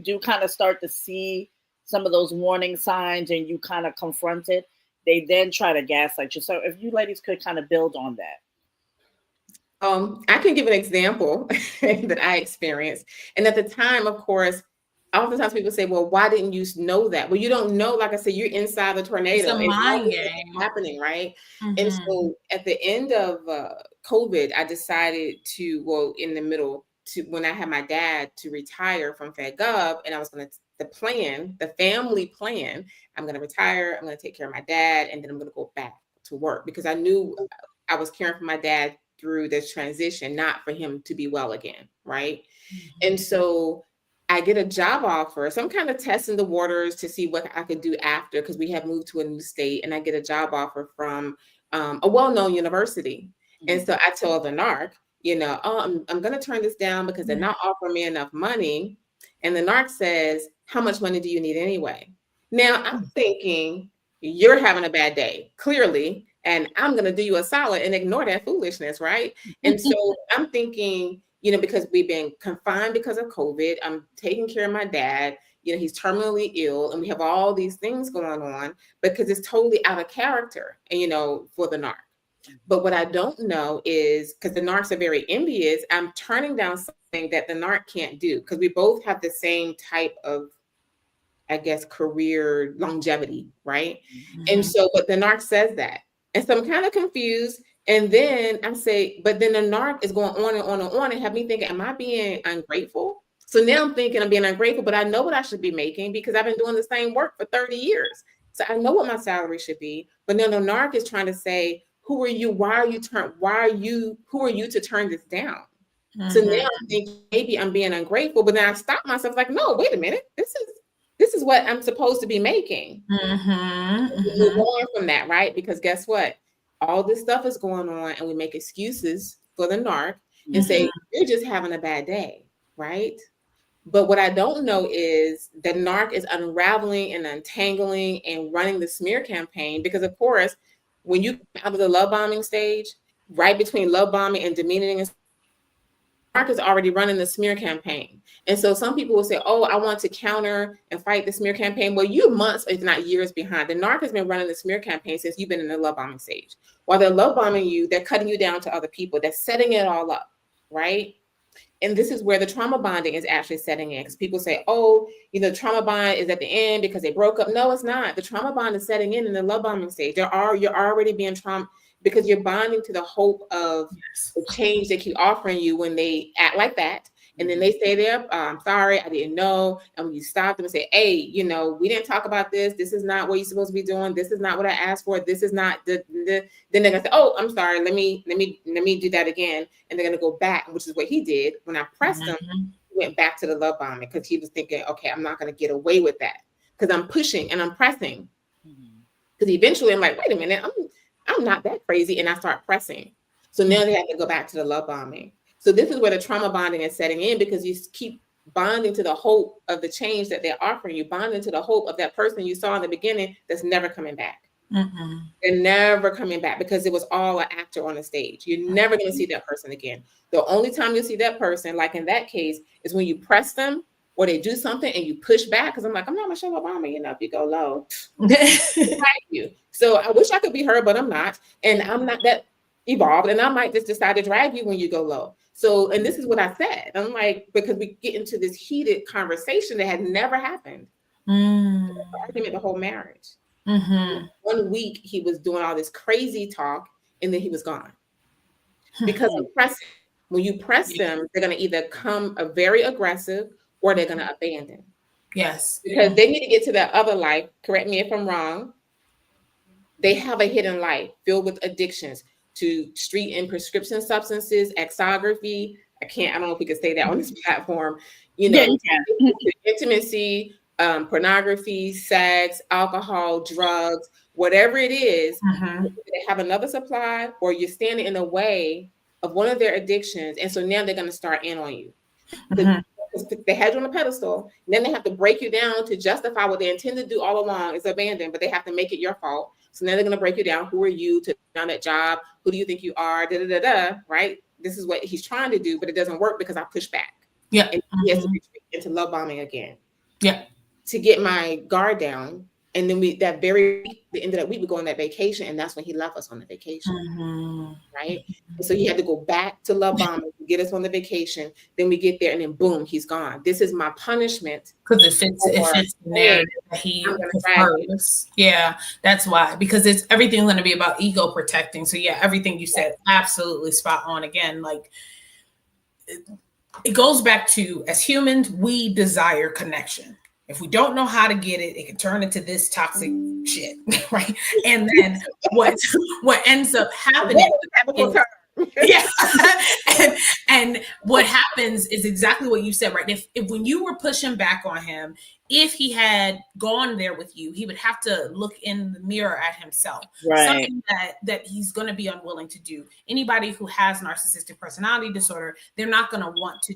do kind of start to see some of those warning signs and you kind of confront it, they then try to gaslight you. So if you ladies could kind of build on that. I can give an example that I experienced. And at the time, of course, oftentimes people say, well, why didn't you know that? Well, you don't know. Like I said, you're inside the tornado. It's a mind game happening, right? Mm-hmm. And so at the end of COVID, I decided when I had my dad to retire from FedGov, and I was the family plan, I'm going to retire, I'm going to take care of my dad, and then I'm going to go back to work because I knew I was caring for my dad through this transition, not for him to be well again, right? Mm-hmm. And so I get a job offer. So I'm kind of testing the waters to see what I could do after, because we have moved to a new state, and I get a job offer from a well-known university. Mm-hmm. And so I told the narc, I'm going to turn this down because they're not offering me enough money. And the narc says, how much money do you need anyway? Now I'm thinking, you're having a bad day, clearly, and I'm going to do you a solid and ignore that foolishness, right? And so I'm thinking, because we've been confined because of COVID, I'm taking care of my dad, he's terminally ill, and we have all these things going on because it's totally out of character, for the narc. But what I don't know is, because the narcs are very envious, I'm turning down something that the narc can't do, because we both have the same type of, I guess, career longevity, right? Mm-hmm. And so, but the narc says that. And so I'm kind of confused. And then I say, but then the narc is going on and on and on and have me thinking, am I being ungrateful? So now I'm thinking I'm being ungrateful, but I know what I should be making because I've been doing the same work for 30 years. So I know what my salary should be. But then the narc is trying to say, who are you? Who are you to turn this down? Mm-hmm. So now I'm thinking maybe I'm being ungrateful, but then I stop myself like, no, wait a minute. This is what I'm supposed to be making. Mm-hmm. Move on from that, right? Because guess what? All this stuff is going on, and we make excuses for the narc and say, you're just having a bad day, right? But what I don't know is the narc is unraveling and untangling and running the smear campaign, because of course, when you come out of the love bombing stage, right between love bombing and demeaning, narc is already running the smear campaign. And so some people will say, oh, I want to counter and fight the smear campaign. Well, you're months, if not years behind. The narc has been running the smear campaign since you've been in the love bombing stage. While they're love bombing you, they're cutting you down to other people. They're setting it all up, right? And this is where the trauma bonding is actually setting in, because people say, oh, trauma bond is at the end because they broke up. No, it's not. The trauma bond is setting in the love bombing stage. You're already being trauma, because you're bonding to the hope of the change they keep offering you when they act like that. And then they say I'm sorry, I didn't know. And when you stop them and say, hey, we didn't talk about this. This is not what you're supposed to be doing. This is not what I asked for. This is not then they're gonna say, oh, I'm sorry. Let me do that again. And they're gonna go back, which is what he did. When I pressed him, he went back to the love bombing, because he was thinking, okay, I'm not gonna get away with that, because I'm pushing and I'm pressing. Because eventually I'm like, wait a minute, I'm not that crazy, and I start pressing. So now they have to go back to the love bombing. So this is where the trauma bonding is setting in, because you keep bonding to the hope of the change that they're offering you, bonding to the hope of that person you saw in the beginning that's never coming back. Mm-hmm. They're never coming back because it was all an actor on a stage. You're never going to see that person again. The only time you'll see that person, like in that case, is when you press them or they do something and you push back. Because I'm like, I'm not Michelle Obama, you know, if you go low, you. So I wish I could be her, but I'm not. And I'm not that evolved. And I might just decide to drag you when you go low. So, and this is what I said. I'm like, because we get into this heated conversation that had never happened. Argument the whole marriage. 1 week he was doing all this crazy talk and then he was gone because of pressing. When you press them, they're going to either come very aggressive or they're going to abandon. Yes, because they need to get to that other life. Correct me if I'm wrong. They have a hidden life filled with addictions to street and prescription substances, exography. I don't know if we could say that on this platform. You know, intimacy, pornography, sex, alcohol, drugs, whatever it is, they have another supply or you're standing in the way of one of their addictions. And so now they're going to start in on you. They had you on a pedestal, and then they have to break you down to justify what they intend to do all along is abandon, but they have to make it your fault. So now they're going to break you down. Who are you to down that job? Who do you think you are? Right? This is what he's trying to do, but it doesn't work because I push back. Yeah. And he has to retreat into love bombing again. Yeah. To get my guard down. And then the end of that week, we go on that vacation, and that's when he left us on the vacation, right? And so he had to go back to love bombing to get us on the vacation. Then we get there, and then boom, he's gone. This is my punishment because it fits the narrative that he prefers. Yeah, that's why. Because it's everything's going to be about ego protecting. So yeah, everything you said, absolutely spot on. Again, like it goes back to as humans, we desire connection. If we don't know how to get it, it can turn into this toxic shit, right? And then what ends up happening? And what happens is exactly what you said, right? If when you were pushing back on him, if he had gone there with you, he would have to look in the mirror at himself. Right. Something that he's going to be unwilling to do. Anybody who has narcissistic personality disorder, they're not going to want to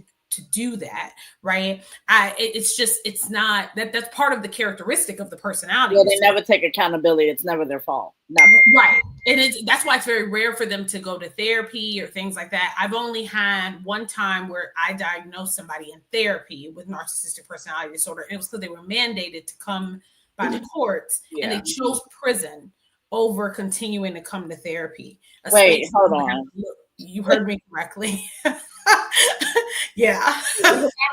do that, right? It's not that's part of the characteristic of the personality. Yeah, they never take accountability. It's never their fault. Never. Right. That's why it's very rare for them to go to therapy or things like that. I've only had one time where I diagnosed somebody in therapy with narcissistic personality disorder. And it was because they were mandated to come by the courts and they chose prison over continuing to come to therapy. Wait, hold on. You heard me correctly. Yeah.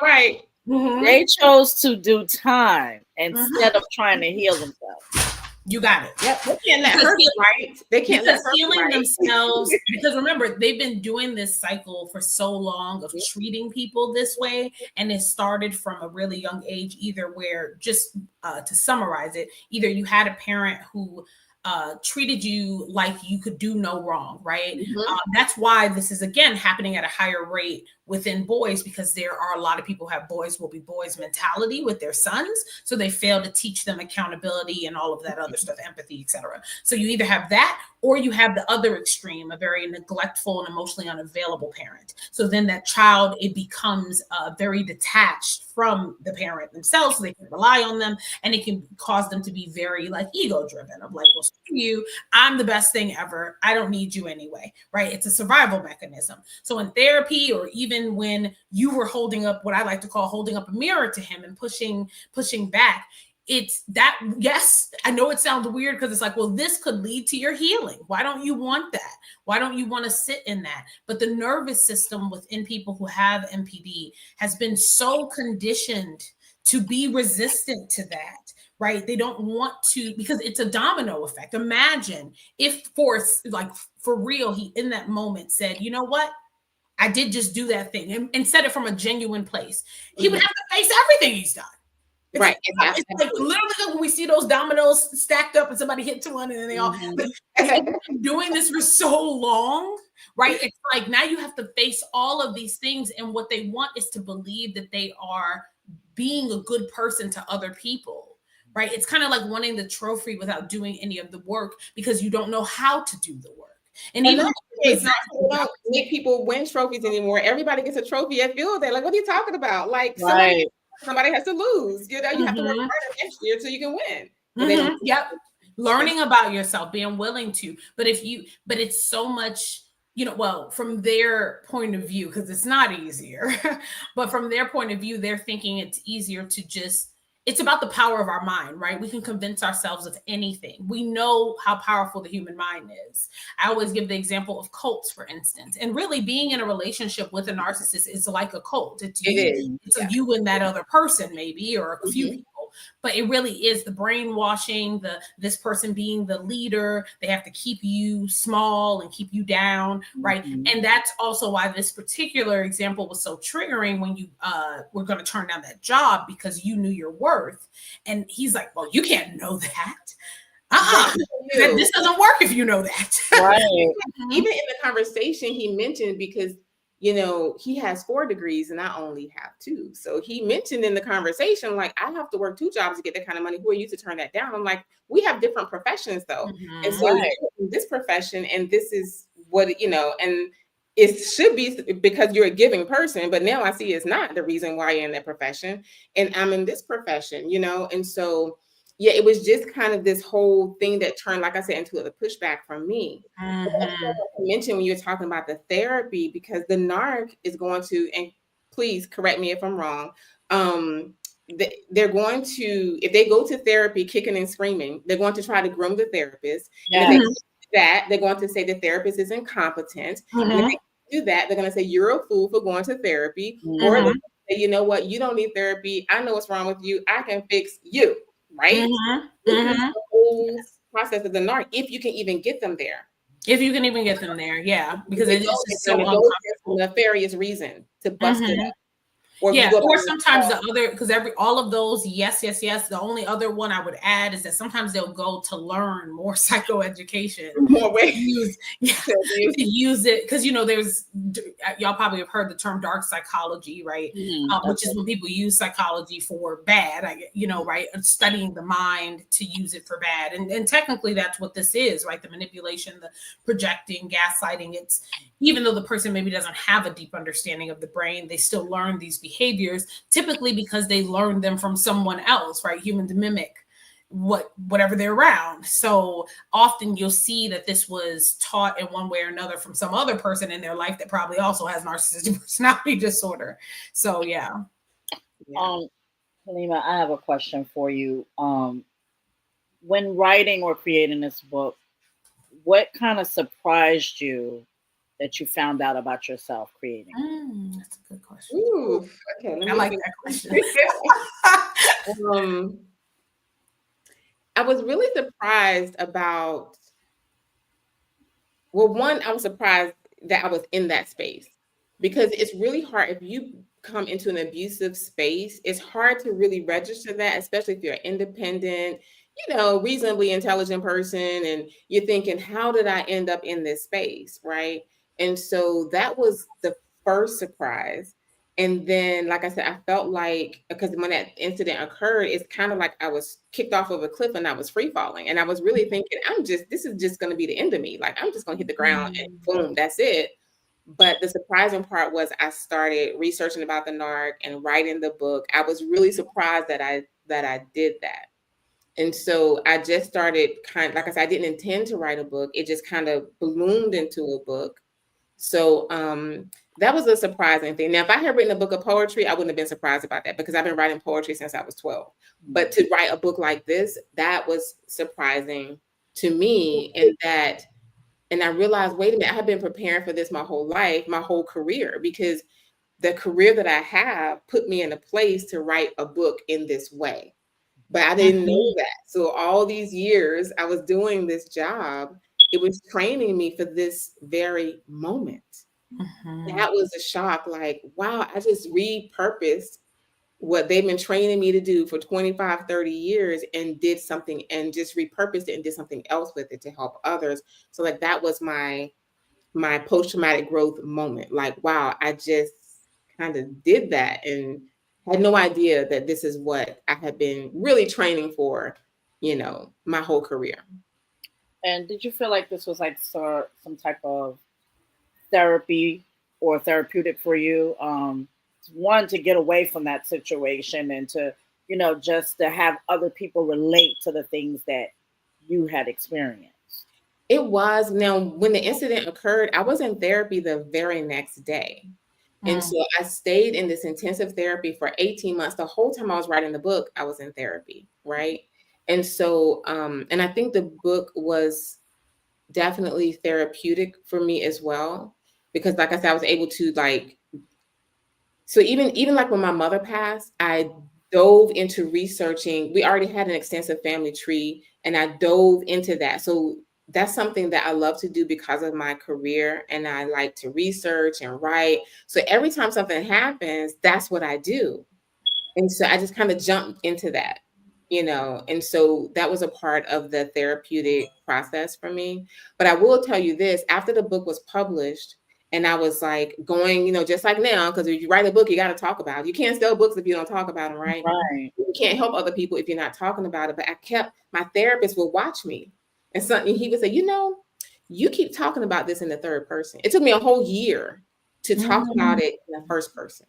Right. They chose to do time instead of trying to heal themselves. You got it. Yep. They can't let her be right. They can't let her healing themselves. Because remember, they've been doing this cycle for so long of treating people this way. And it started from a really young age, either where, just to summarize it, either you had a parent who treated you like you could do no wrong, right? That's why this is, again, happening at a higher rate within boys, because there are a lot of people who have boys will be boys mentality with their sons. So they fail to teach them accountability and all of that other stuff, empathy, etc. So you either have that or you have the other extreme, a very neglectful and emotionally unavailable parent. So then that child, it becomes very detached from the parent themselves. So they can rely on them, and it can cause them to be very like ego driven of like, well, screw you, I'm the best thing ever. I don't need you anyway, right? It's a survival mechanism. So in therapy, or even when you were holding up what I like to call holding up a mirror to him and pushing back, it's that, yes, I know it sounds weird because it's like, well, this could lead to your healing. Why don't you want that? Why don't you want to sit in that? But the nervous system within people who have NPD has been so conditioned to be resistant to that, right? They don't want to, because it's a domino effect. Imagine if for real, he in that moment said, you know what? I did just do that thing and said it from a genuine place. He would have to face everything he's done. It's like literally when we see those dominoes stacked up and somebody hits one and then they all doing this for so long, right? It's like now you have to face all of these things, and what they want is to believe that they are being a good person to other people, right? It's kind of like wanting the trophy without doing any of the work because you don't know how to do the work. And even it's not, we don't make people win trophies anymore. Everybody gets a trophy at field day. Like, what are you talking about? Like, somebody has to lose. You know, you have to work harder next year so you can win. Yep. Learning about yourself, being willing to. But it's so much, you know, well, from their point of view, because it's not easier, but from their point of view, they're thinking it's easier to just, it's about the power of our mind, right? We can convince ourselves of anything. We know how powerful the human mind is. I always give the example of cults, for instance. And really being in a relationship with a narcissist is like a cult. It's you and that other person, maybe, or a few people. But it really is the brainwashing, this person being the leader. They have to keep you small and keep you down, right? And that's also why this particular example was so triggering when you were going to turn down that job because you knew your worth. And he's like, well, you can't know that. This doesn't work if you know that. Right. Even in the conversation he mentioned, because you know, he has 4 degrees and I only have 2. So he mentioned in the conversation, like, I have to work 2 jobs to get that kind of money. Who are you to turn that down? I'm like, we have different professions though. And so you're in this profession and this is what, you know, and it should be because you're a giving person, but now I see it's not the reason why you're in that profession. And I'm in this profession, you know? And so, yeah, it was just kind of this whole thing that turned, like I said, into a pushback from me. I mentioned when you were talking about the therapy, because the narc is going to, and please correct me if I'm wrong, they're going to, if they go to therapy kicking and screaming, they're going to try to groom the therapist. And if they do that, they're going to say the therapist is incompetent. And if they do that, they're going to say you're a fool for going to therapy. Or they're going to say, you know what, you don't need therapy. I know what's wrong with you. I can fix you. Right? The whole process of the narc, if you can even get them there. If you can even get them there, yeah. Because it's just so uncomfortable. Nefarious reason to bust it up. Or sometimes the other, because all of those, yes. The only other one I would add is that sometimes they'll go to learn more psychoeducation. More ways. To use it, because you know, there's, y'all probably have heard the term dark psychology, right? Which is when people use psychology for bad, you know, right? Studying the mind to use it for bad. And technically that's what this is, right? The manipulation, the projecting, gaslighting. It's, even though the person maybe doesn't have a deep understanding of the brain, they still learn these behaviors, typically because they learned them from someone else, right? Humans mimic whatever they're around. So often you'll see that this was taught in one way or another from some other person in their life that probably also has narcissistic personality disorder. So yeah. Kaleema, I have a question for you. When writing or creating this book, what kind of surprised you that you found out about yourself creating? That's a good question. Ooh, okay, I like that question. I was really surprised about, well, one, I was surprised that I was in that space, because it's really hard if you come into an abusive space. It's hard to really register that, especially if you're independent, you know, reasonably intelligent person, and you're thinking, how did I end up in this space, right? And so that was the first surprise. And then, like I said, I felt like, because when that incident occurred, it's kind of like I was kicked off of a cliff and I was free falling. And I was really thinking, this is just going to be the end of me. Like, I'm just going to hit the ground and boom, that's it. But the surprising part was I started researching about the narc and writing the book. I was really surprised that I did that. And so I just started like I said, I didn't intend to write a book. It just kind of bloomed into a book. So that was a surprising thing. Now, if I had written a book of poetry, I wouldn't have been surprised about that, because I've been writing poetry since I was 12. But to write a book like this, that was surprising to me. And I realized, wait a minute, I have been preparing for this my whole life, my whole career, because the career that I have put me in a place to write a book in this way. But I didn't know that. So all these years I was doing this job, it was training me for this very moment. That was a shock. Like, wow, I just repurposed what they've been training me to do for 25, 30 years and did something, and just repurposed it and did something else with it to help others. So like, that was my post-traumatic growth moment. Like, wow, I just kind of did that and had no idea that this is what I had been really training for, you know, my whole career. And did you feel like this was like some type of therapy or therapeutic for you? One, to get away from that situation and to, just to have other people relate to the things that you had experienced. It was. Now, when the incident occurred, I was in therapy the very next day. And so I stayed in this intensive therapy for 18 months. The whole time I was writing the book, I was in therapy, right? And so, and I think the book was definitely therapeutic for me as well, because like I said, I was able to so even like when my mother passed, I dove into researching. We already had an extensive family tree, and I dove into that. So that's something that I love to do because of my career, and I like to research and write. So every time something happens, that's what I do. And so I just kind of jumped into that, and so that was a part of the therapeutic process for me. But I will tell you this, after the book was published, and I was like going, just like now, because if you write a book, you got to talk about it. You can't sell books if you don't talk about them, right? Right. You can't help other people if you're not talking about it. But my therapist would watch me, and something he would say, you keep talking about this in the third person. It took me a whole year to talk about it in the first person.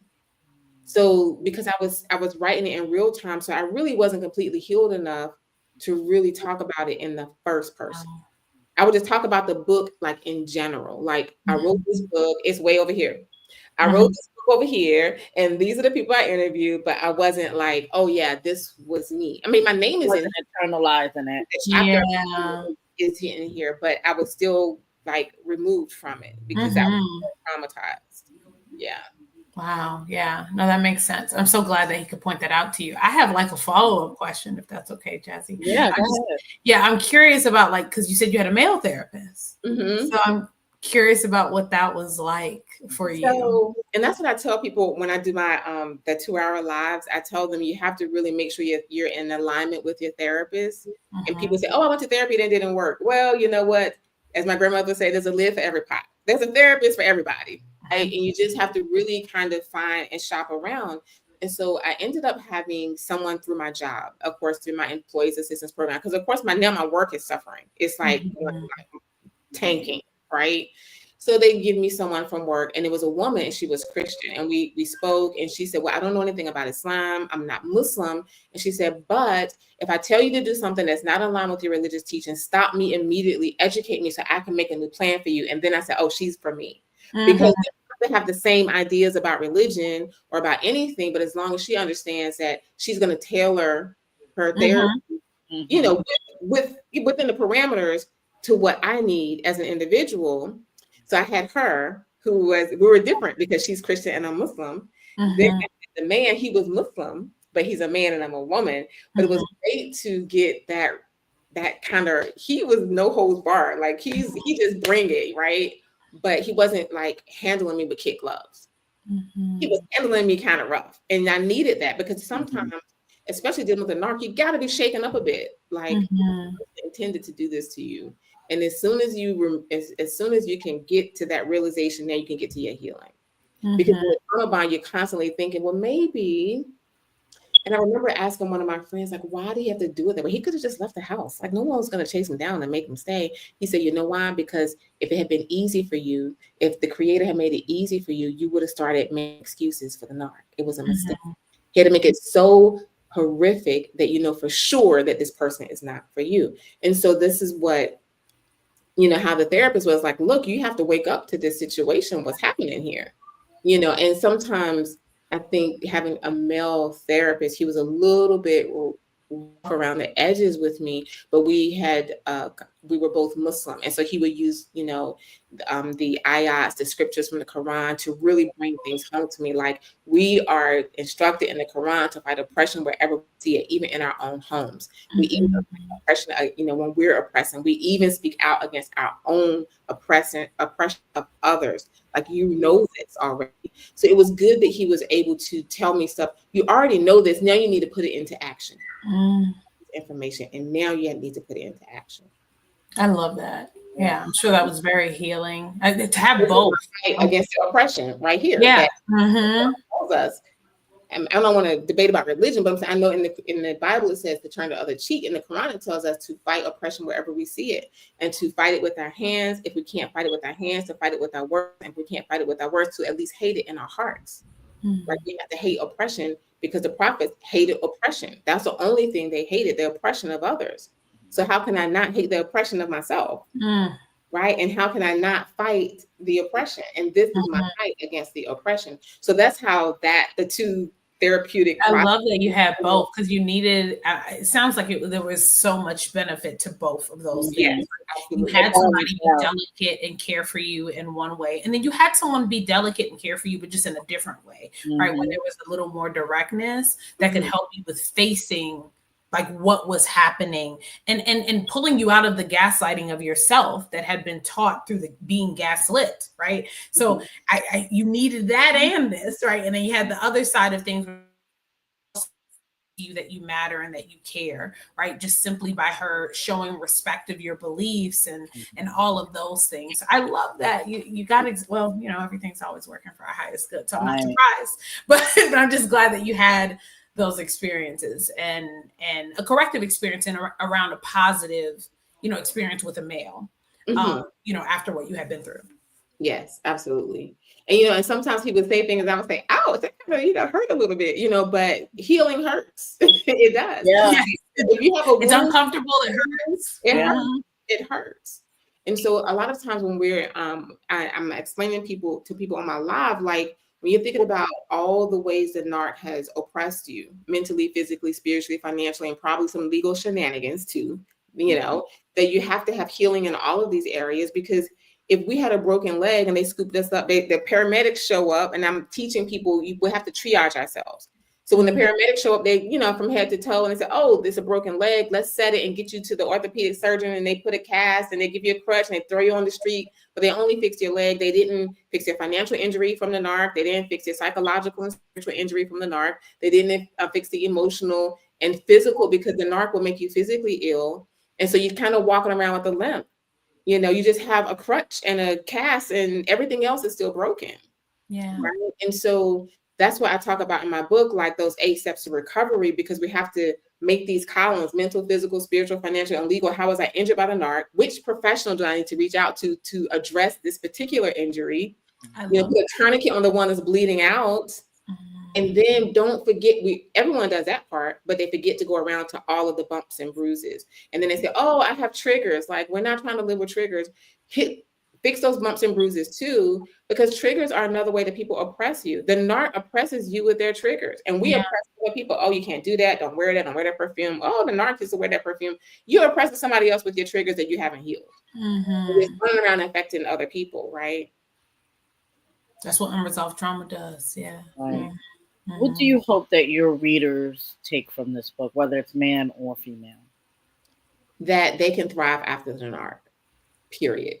So because I was writing it in real time, so I really wasn't completely healed enough to really talk about it in the first person. I would just talk about the book like in general. Like I wrote this book, it's way over here. I wrote this book over here, and these are the people I interviewed, but I wasn't like, oh yeah, this was me. I mean, my name is in internalizing it. chapter is in here, but I was still like removed from it because I was traumatized. Yeah. Wow. Yeah. No, that makes sense. I'm so glad that he could point that out to you. I have like a follow-up question, if that's okay, Jazzy. Yeah. I'm curious about because you said you had a male therapist. So I'm curious about what that was like for you. And that's what I tell people when I do my the 2-hour lives. I tell them you have to really make sure you're in alignment with your therapist. And people say, oh, I went to therapy and it didn't work. Well, you know what? As my grandmother would say, there's a lid for every pot. There's a therapist for everybody. Right? And you just have to really kind of find and shop around. And so I ended up having someone through my job, of course, through my employees assistance program. Because of course, my work is suffering. It's like tanking, right? So they give me someone from work, and it was a woman, and she was Christian. And we spoke, and she said, well, I don't know anything about Islam. I'm not Muslim. And she said, but if I tell you to do something that's not in line with your religious teaching, stop me immediately, educate me so I can make a new plan for you. And then I said, oh, she's for me. Because they have the same ideas about religion or about anything, but as long as she understands that she's going to tailor her therapy, within the parameters to what I need as an individual. So I had her we were different because she's Christian and I'm Muslim. Then the man, he was Muslim, but he's a man and I'm a woman. But it was great to get that kind of, he was no holds barred. Like he just bring it, right? But he wasn't like handling me with kid gloves. He was handling me kind of rough. And I needed that because sometimes, especially dealing with a narc, you got to be shaken up a bit. Like intended to do this to you. And as soon as you can get to that realization, then you can get to your healing. Because when you're bond, you're constantly thinking, well, maybe. And I remember asking one of my friends, like, why do you have to do it that way? He could have just left the house. Like, no one was going to chase him down and make him stay. He said, you know why? Because if it had been easy for you, if the creator had made it easy for you, you would have started making excuses for the narc. It was a mistake. He had to make it so horrific that you know for sure that this person is not for you. And so this is what, how the therapist was like, look, you have to wake up to this situation. What's happening here? And sometimes I think having a male therapist, he was a little bit rough around the edges with me, but we were both Muslim. And so he would use, the ayats, the scriptures from the Quran to really bring things home to me. Like we are instructed in the Quran to fight oppression wherever we see it, even in our own homes. We even oppression, when we're oppressing, we even speak out against our own oppression of others. Like, this already. So it was good that he was able to tell me stuff. You already know this. Now you need to put it into action. Information. And now you need to put it into action. I love that. Yeah, I'm sure that was very healing. To have both against the oppression right here. Yeah. Tells us I don't want to debate about religion, but I'm saying I know in the Bible it says to turn the other cheek. In the Quran it tells us to fight oppression wherever we see it, and to fight it with our hands. If we can't fight it with our hands, to fight it with our words. And if we can't fight it with our words, to at least hate it in our hearts. Like we have to hate oppression because the prophets hated oppression. That's the only thing they hated, the oppression of others. So how can I not hate the oppression of myself? Right? And how can I not fight the oppression? And this is my fight against the oppression. So that's how the two therapeutic. I love that you had both, because you needed, it sounds like there was so much benefit to both of those things. Yes, you had somebody be delicate and care for you in one way, and then you had someone be delicate and care for you, but just in a different way, right? When there was a little more directness that could help you with facing like what was happening and pulling you out of the gaslighting of yourself that had been taught through the being gaslit, right? So you needed that and this, right? And then you had the other side of things, you that you matter and that you care, right? Just simply by her showing respect of your beliefs and all of those things. I love that you got well, you know, everything's always working for our highest good, so I'm not surprised, but I'm just glad that you had those experiences and a corrective experience and around a positive, you know, experience with a male, you know, after what you had been through. Yes, absolutely. And, you know, and sometimes people say things I would say, ouch, that kind of, you know, hurt a little bit, you know, but healing hurts. It does. Yeah. Yes. If you have a wound, it's uncomfortable, it hurts. It hurts. And so a lot of times when we're, I'm explaining to people on my live, like, when you're thinking about all the ways that NARC has oppressed you mentally, physically, spiritually, financially, and probably some legal shenanigans too, you know, that you have to have healing in all of these areas. Because if we had a broken leg and they scooped us up, the paramedics show up, and I'm teaching people, we have to triage ourselves. So when the paramedics show up, they, you know, from head to toe, and they say, oh, this is a broken leg, let's set it and get you to the orthopedic surgeon, and they put a cast and they give you a crutch and they throw you on the street, but they only fixed your leg. They didn't fix your financial injury from the NARC. They didn't fix your psychological and spiritual injury from the NARC. They didn't fix the emotional and physical, because the NARC will make you physically ill. And so you're kind of walking around with a limp. You know, you just have a crutch and a cast and everything else is still broken. Yeah. Right? And so that's what I talk about in my book, like those 8 steps to recovery, because we have to make these columns: mental, physical, spiritual, financial, and legal. How was I injured by the NARC? Which professional do I need to reach out to address this particular injury? You know, put a tourniquet on the one that's bleeding out. And then don't forget, everyone does that part, but they forget to go around to all of the bumps and bruises. And then they say, oh, I have triggers. Like, we're not trying to live with triggers. Fix those bumps and bruises too, because triggers are another way that people oppress you. The NARC oppresses you with their triggers, and we oppress other people. Oh, you can't do that. Don't wear that. Don't wear that perfume. Oh, the NARC is to wear that perfume. You're oppressing somebody else with your triggers that you haven't healed. It's running around affecting other people, right? That's what unresolved trauma does. Yeah. Right. What do you hope that your readers take from this book, whether it's man or female? That they can thrive after the NARC, period.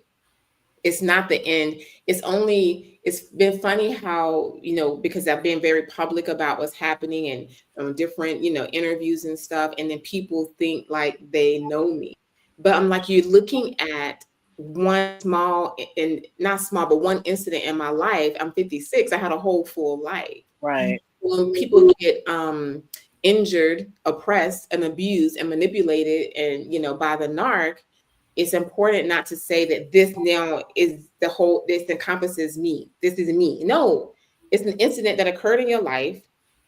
It's not the end. It's been funny how, you know, because I've been very public about what's happening and different, you know, interviews and stuff. And then people think like they know me. But I'm like, you're looking at one small, and not small, but one incident in my life. I'm 56. I had a whole full life. Right. When people get injured, oppressed, and abused and manipulated, and, you know, by the NARC, it's important not to say that this now is this encompasses me. This is me. No, it's an incident that occurred in your life.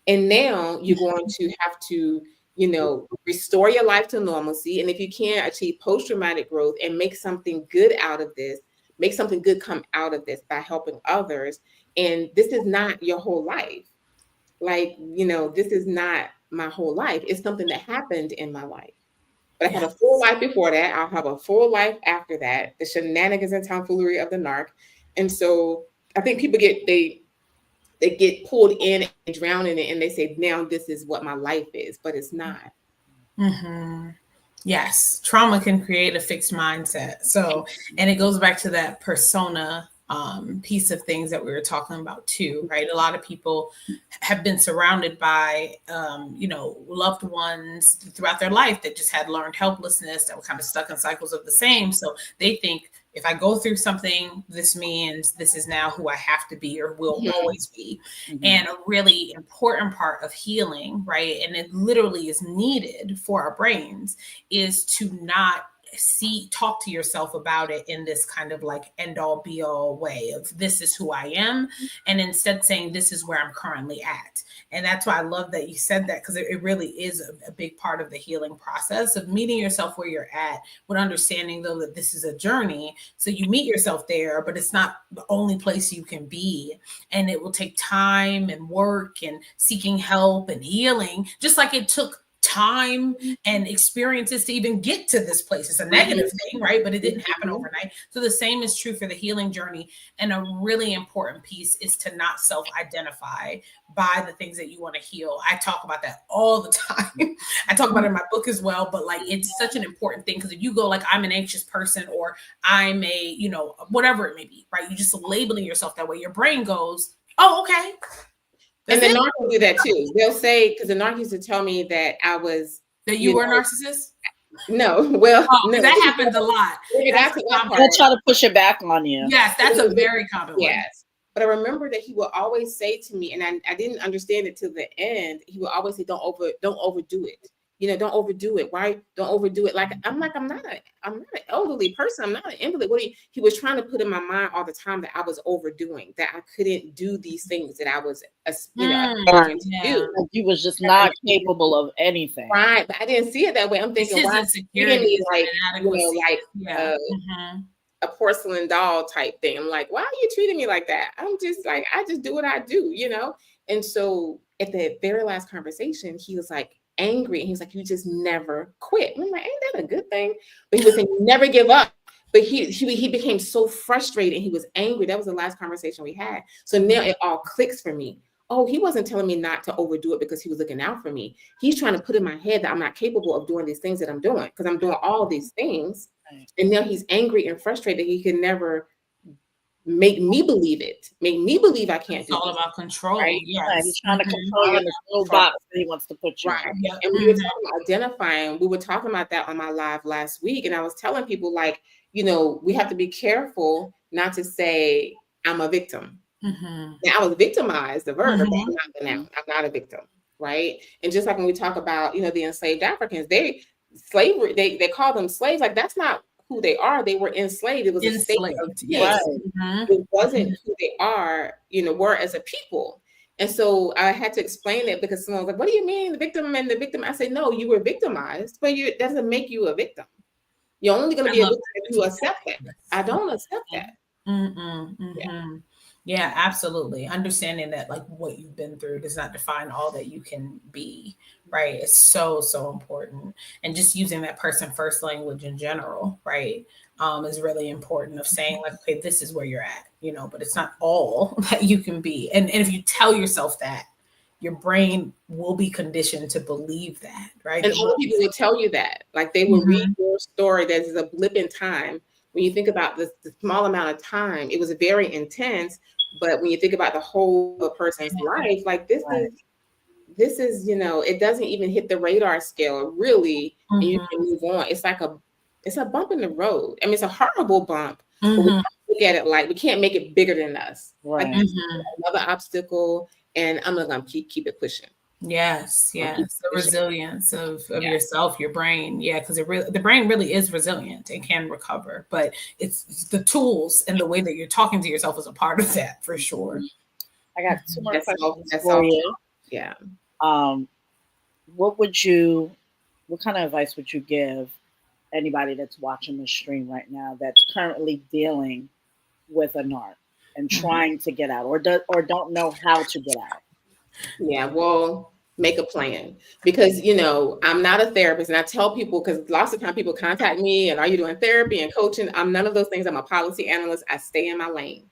And now you're going to have to, you know, restore your life to normalcy. And if you can't achieve post-traumatic growth and make something good out of this, make something good come out of this by helping others. And this is not your whole life. Like, you know, this is not my whole life. It's something that happened in my life. But I had a full life before that. I'll have a full life after that. The shenanigans and tomfoolery of the NARC. And so I think people they get pulled in and drown in it, and they say, now this is what my life is, but it's not. Yes. Trauma can create a fixed mindset. So, and it goes back to that persona piece of things that we were talking about too, right? A lot of people have been surrounded by, you know, loved ones throughout their life that just had learned helplessness, that were kind of stuck in cycles of the same. So they think if I go through something, this means this is now who I have to be or will always be. And a really important part of healing, right? And it literally is needed for our brains, is to not talk to yourself about it in this kind of like end all be all way of this is who I am, and instead saying this is where I'm currently at. And that's why I love that you said that, because it really is a big part of the healing process of meeting yourself where you're at, with understanding though that this is a journey. So you meet yourself there, but it's not the only place you can be, and it will take time and work and seeking help and healing, just like it took time and experiences to even get to this place. It's a negative thing, right? But it didn't happen overnight. So the same is true for the healing journey. And a really important piece is to not self-identify by the things that you want to heal. I talk about that all the time. I talk about it in my book as well, but like, it's such an important thing, because if you go like, I'm an anxious person, or I'm a, whatever it may be, right? You just labeling yourself that way. Your brain goes, oh, okay. And the narc will do that too. They'll say, because the narc used to tell me that you were a narcissist. No, well, no. That happens a lot. They'll try to push it back on you. Yes, that's a very common one. Yes. But I remember that he would always say to me, and I didn't understand it till the end. He would always say, don't overdo it. Don't overdo it. Why don't overdo it? I'm not an elderly person. I'm not an invalid. He was trying to put in my mind all the time that I was overdoing, that I couldn't do these things that I was, aspiring to do. Like you was just not capable of anything. Right. But I didn't see it that way. I'm thinking, why insecurity is a porcelain doll type thing. I'm like, why are you treating me like that? I'm just like, I just do what I do, And so at the very last conversation, he was like, angry, and he was like, you just never quit. And I'm like, ain't that a good thing? But he was saying, never give up. But he became so frustrated and he was angry. That was the last conversation we had. So now it all clicks for me. Oh, he wasn't telling me not to overdo it because he was looking out for me. He's trying to put in my head that I'm not capable of doing these things that I'm doing, because I'm doing all these things. And now he's angry and frustrated. He can never make me believe it. Make me believe I can't do it. It's all about control. Right? Yes. He's trying to control you in this little box that he wants to put you right. in. Yep. And we were talking about identifying. We were talking about that on my live last week. And I was telling people, like, we have to be careful not to say I'm a victim. Now, I was victimized, the verb, but I'm not a victim. Right. And just like when we talk about, the enslaved Africans, they call them slaves. Like, that's not who they are. They were enslaved. It was a state of It wasn't who they are, were as a people. And so I had to explain it, because someone was like, what do you mean the victim and the victim? I said, no, you were victimized, but it doesn't make you a victim. You're only going to be a victim if you accept that. I don't accept that. Yeah, absolutely. Understanding that, like, what you've been through does not define all that you can be, right? It's so, so important. And just using that person first language in general, right, is really important, of saying, like, okay, this is where you're at, but it's not all that you can be. And if you tell yourself that, your brain will be conditioned to believe that, right? And other people will tell you that. Like, they will read your story that is a blip in time. When you think about the small amount of time, it was very intense. But when you think about the whole person's life, like, this is, it doesn't even hit the radar scale, really, and you can move on. It's like it's a bump in the road. I mean, it's a horrible bump, but we can't look at it like, we can't make it bigger than us. Right. Like, another obstacle, and I'm not going to keep it pushing. Yes. The resilience of yourself, your brain. Yeah, because the brain really is resilient and can recover, but it's the tools and the way that you're talking to yourself is a part of that, for sure. I got two more questions for you. Yeah. What kind of advice would you give anybody that's watching the stream right now that's currently dealing with a narc and trying to get out, or don't know how to get out? Yeah, well, make a plan, because I'm not a therapist, and I tell people, because lots of times people contact me and, are you doing therapy and coaching? I'm none of those things. I'm a policy analyst. I stay in my lane.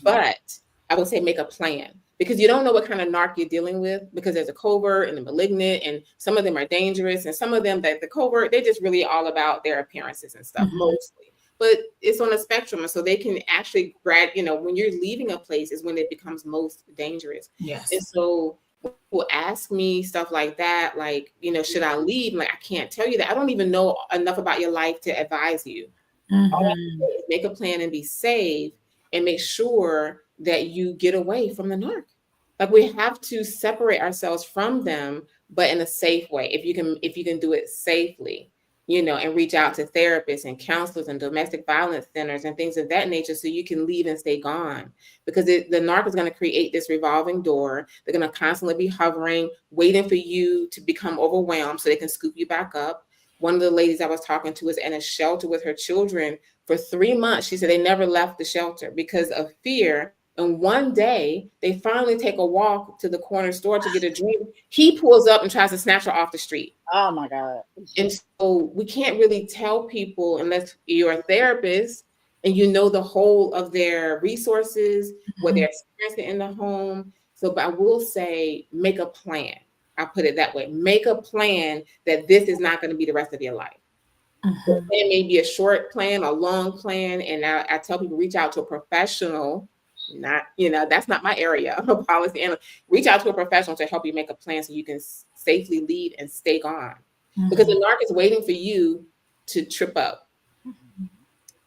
But I would say make a plan, because you don't know what kind of narc you're dealing with, because there's a covert and a malignant, and some of them are dangerous, and some of them, that the covert, they're just really all about their appearances and stuff, mostly. But it's on a spectrum, and so they can actually when you're leaving a place is when it becomes most dangerous. Yes. And so people ask me stuff like that, like, should I leave? Like, I can't tell you that. I don't even know enough about your life to advise you. All I have to do is make a plan and be safe and make sure that you get away from the narc. Like we have to separate ourselves from them, but in a safe way. If you can do it safely, and reach out to therapists and counselors and domestic violence centers and things of that nature, so you can leave and stay gone. Because the narc is going to create this revolving door. They're going to constantly be hovering, waiting for you to become overwhelmed so they can scoop you back up. One of the ladies I was talking to was in a shelter with her children for 3 months. She said they never left the shelter because of fear. And one day they finally take a walk to the corner store to get a drink. He pulls up and tries to snatch her off the street. Oh my God. And so we can't really tell people unless you're a therapist and you know the whole of their resources, what they're experiencing in the home. So, but I will say, make a plan. I'll put it that way. Make a plan that this is not going to be the rest of your life. The plan may be a short plan, a long plan. And I tell people, reach out to a professional. That's not my area of policy. And reach out to a professional to help you make a plan so you can safely leave and stay gone. Because the narc is waiting for you to trip up,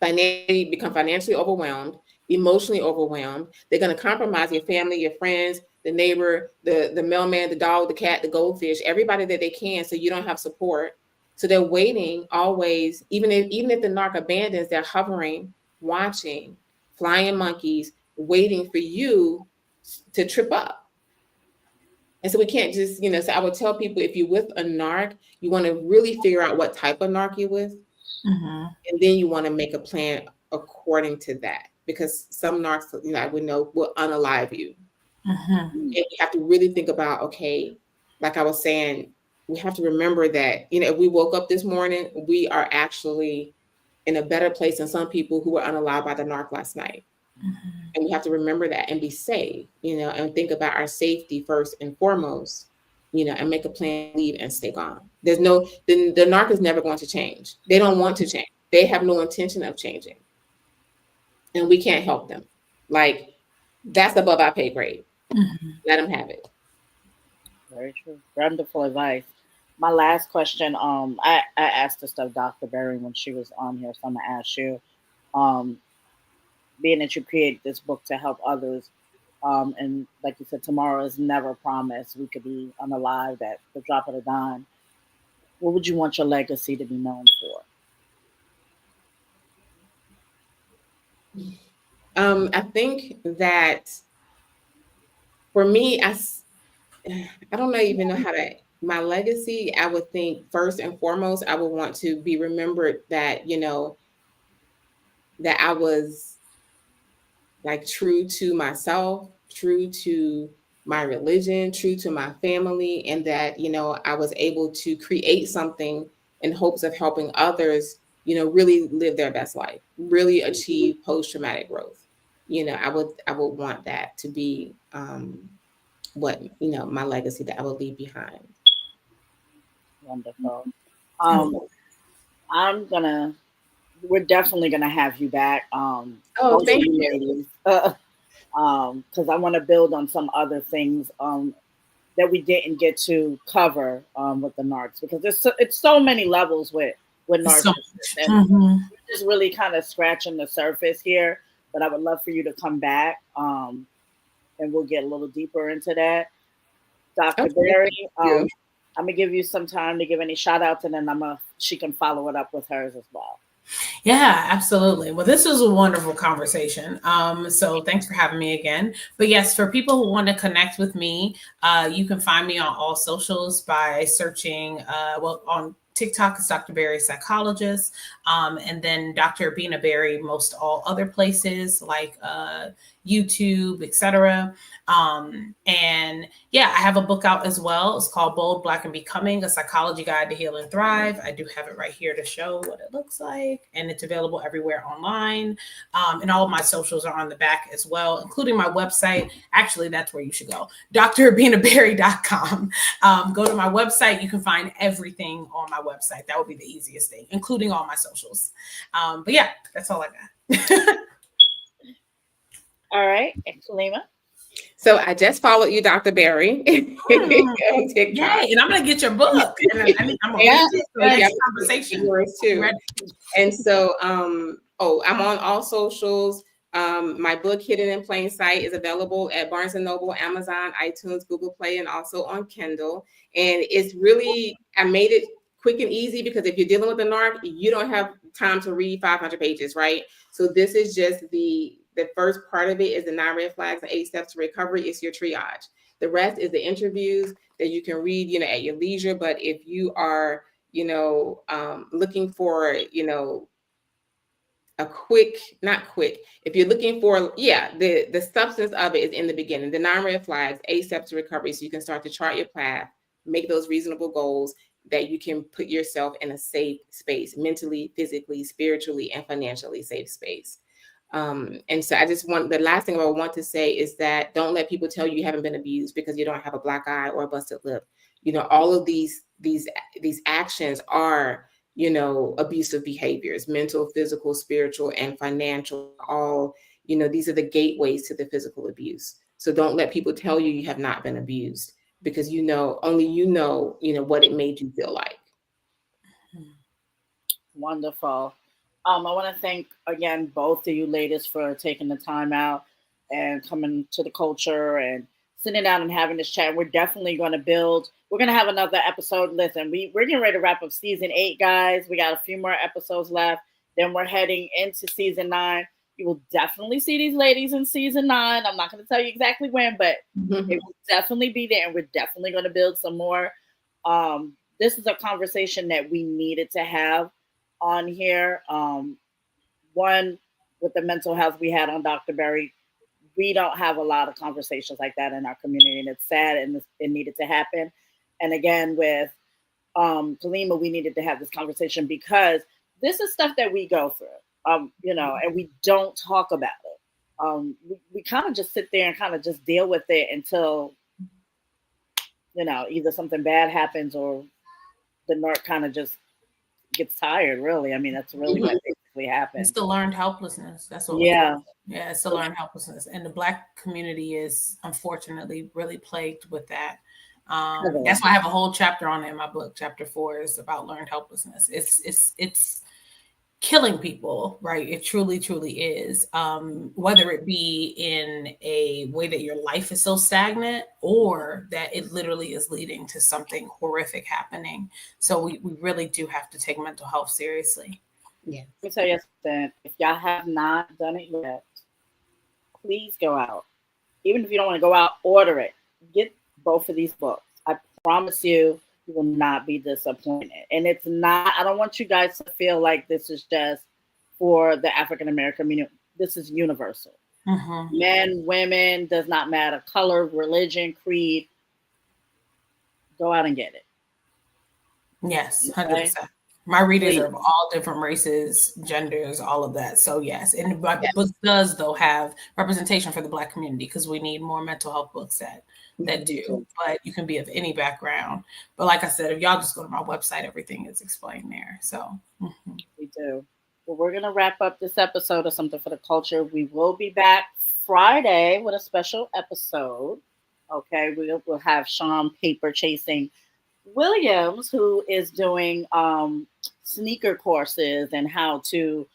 become financially overwhelmed, emotionally overwhelmed. They're going to compromise your family, your friends, the neighbor, the mailman, the dog, the cat, the goldfish, everybody that they can, so you don't have support. So they're waiting always, even if the narc abandons, they're hovering, watching, flying monkeys, waiting for you to trip up. And so we can't just, so I would tell people, if you're with a narc, you want to really figure out what type of narc you're with. And then you want to make a plan according to that, because some narcs, I would know, will unalive you. And you have to really think about, okay, like I was saying, we have to remember that, if we woke up this morning, we are actually in a better place than some people who were unalived by the narc last night. And we have to remember that and be safe, and think about our safety first and foremost, and make a plan, leave and stay gone. The narc is never going to change. They don't want to change. They have no intention of changing. And we can't help them. Like, that's above our pay grade. Let them have it. Very true. Wonderful advice. My last question, I asked this of Dr. Berry when she was on here, so I'm gonna ask you, being that you created this book to help others, and like you said, tomorrow is never promised. We could be unalive at the drop of a dime. What would you want your legacy to be known for? I think that for me, I don't even know how to, my legacy, I would think first and foremost, I would want to be remembered that, that I was like true to myself, true to my religion, true to my family, and that, I was able to create something in hopes of helping others, really live their best life, really achieve post-traumatic growth. I would want that to be what, my legacy that I would leave behind. Wonderful. We're definitely gonna have you back. Thank you. Because I want to build on some other things that we didn't get to cover with the narcs, because it's so many levels with narcissists, and we're just really kind of scratching the surface here. But I would love for you to come back, and we'll get a little deeper into that. Dr. Berry, I'm gonna give you some time to give any shout outs, and then she can follow it up with hers as well. Yeah, absolutely. Well, this was a wonderful conversation. So thanks for having me again. But yes, for people who want to connect with me, you can find me on all socials by searching, on TikTok is Dr. Berry Psychologist, and then Dr. Bina Berry most all other places like YouTube, etc. And yeah, I have a book out as well. It's called Bold, Black, and Becoming, A Psychology Guide to Heal and Thrive. I do have it right here to show what it looks like, and it's available everywhere online. And all of my socials are on the back as well, including my website. Actually, that's where you should go, drbinaberry.com. Go to my website. You can find everything on my website. That would be the easiest thing, including all my socials. But yeah, that's all I got. All right, Kaleema. So I just followed you, Dr. Berry, on TikTok. Yay, and I'm gonna get your book. And I'm gonna read it for the next conversation. Yours too. And so, I'm on all socials. My book, Hidden in Plain Sight, is available at Barnes & Noble, Amazon, iTunes, Google Play, and also on Kindle. And it's really, I made it quick and easy because if you're dealing with a narc, you don't have time to read 500 pages, right? So this is just the first part of it is the 9 red flags and 8 steps to recovery. It's your triage. The rest is the interviews that you can read, at your leisure. But if you are, looking for, if you're looking for, the substance of it is in the beginning, the 9 red flags, 8 steps to recovery. So you can start to chart your path, make those reasonable goals that you can put yourself in a safe space, mentally, physically, spiritually, and financially safe space. And so the last thing I want to say is that don't let people tell you haven't been abused because you don't have a black eye or a busted lip. All of these actions are, abusive behaviors, mental, physical, spiritual, and financial, all, these are the gateways to the physical abuse. So don't let people tell you have not been abused because only what it made you feel like. Wonderful. I want to thank again both of you ladies for taking the time out and coming to the culture and sitting down and having this chat. We're definitely going to build. We're going to have another episode. Listen, we're getting ready to wrap up season 8, guys. We got a few more episodes left. Then we're heading into season 9. You will definitely see these ladies in season 9. I'm not going to tell you exactly when, but it will definitely be there. And we're definitely going to build some more. This is a conversation that we needed to have on here. One, with the mental health we had on Dr. Berry, we don't have a lot of conversations like that in our community, and it's sad, and it needed to happen. And again, with Kaleema, we needed to have this conversation because this is stuff that we go through, and we don't talk about it. We kind of just sit there and kind of just deal with it until, either something bad happens or the narc kind of just gets tired, really. I mean, that's really what basically happens. It's the learned helplessness. That's what it's the learned helplessness. And the Black community is unfortunately really plagued with that. That's why I have a whole chapter on it in my book. Chapter 4 is about learned helplessness. It's killing people, right? It truly, truly is. Whether it be in a way that your life is so stagnant or that it literally is leading to something horrific happening. So we really do have to take mental health seriously. Yeah. Let me tell you something. If y'all have not done it yet, please go out. Even if you don't want to go out, order it. Get both of these books. I promise you, you will not be disappointed. And it's not, I don't want you guys to feel like this is just for the African American community. This is universal. Men, women, does not matter, color, religion, creed. Go out and get it. Yes, 100%. My readers are of all different races, genders, all of that. So yes, and my book does though have representation for the Black community because we need more mental health books that do. But you can be of any background. But like I said, if y'all just go to my website, everything is explained there. So we do. Well, we're gonna wrap up this episode of Something for the Culture. We will be back Friday with a special episode. Okay, we'll have Sean Paper Chasing Williams, who is doing sneaker courses and how to,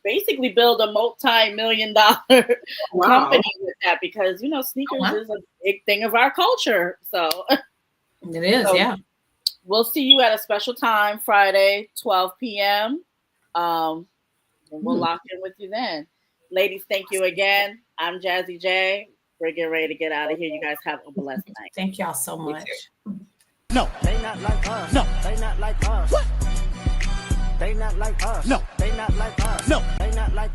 basically build a multi-million-dollar company with that because, sneakers is a big thing of our culture. So it is, yeah. We'll see you at a special time, Friday, 12 p.m. And we'll lock in with you then. Ladies, thank you again. I'm Jazzy J. We're getting ready to get out of here. You guys have a blessed night. Thank y'all so much. No. They not like us. No. They not like us. What? They not like us. No. They not like us. No. They not like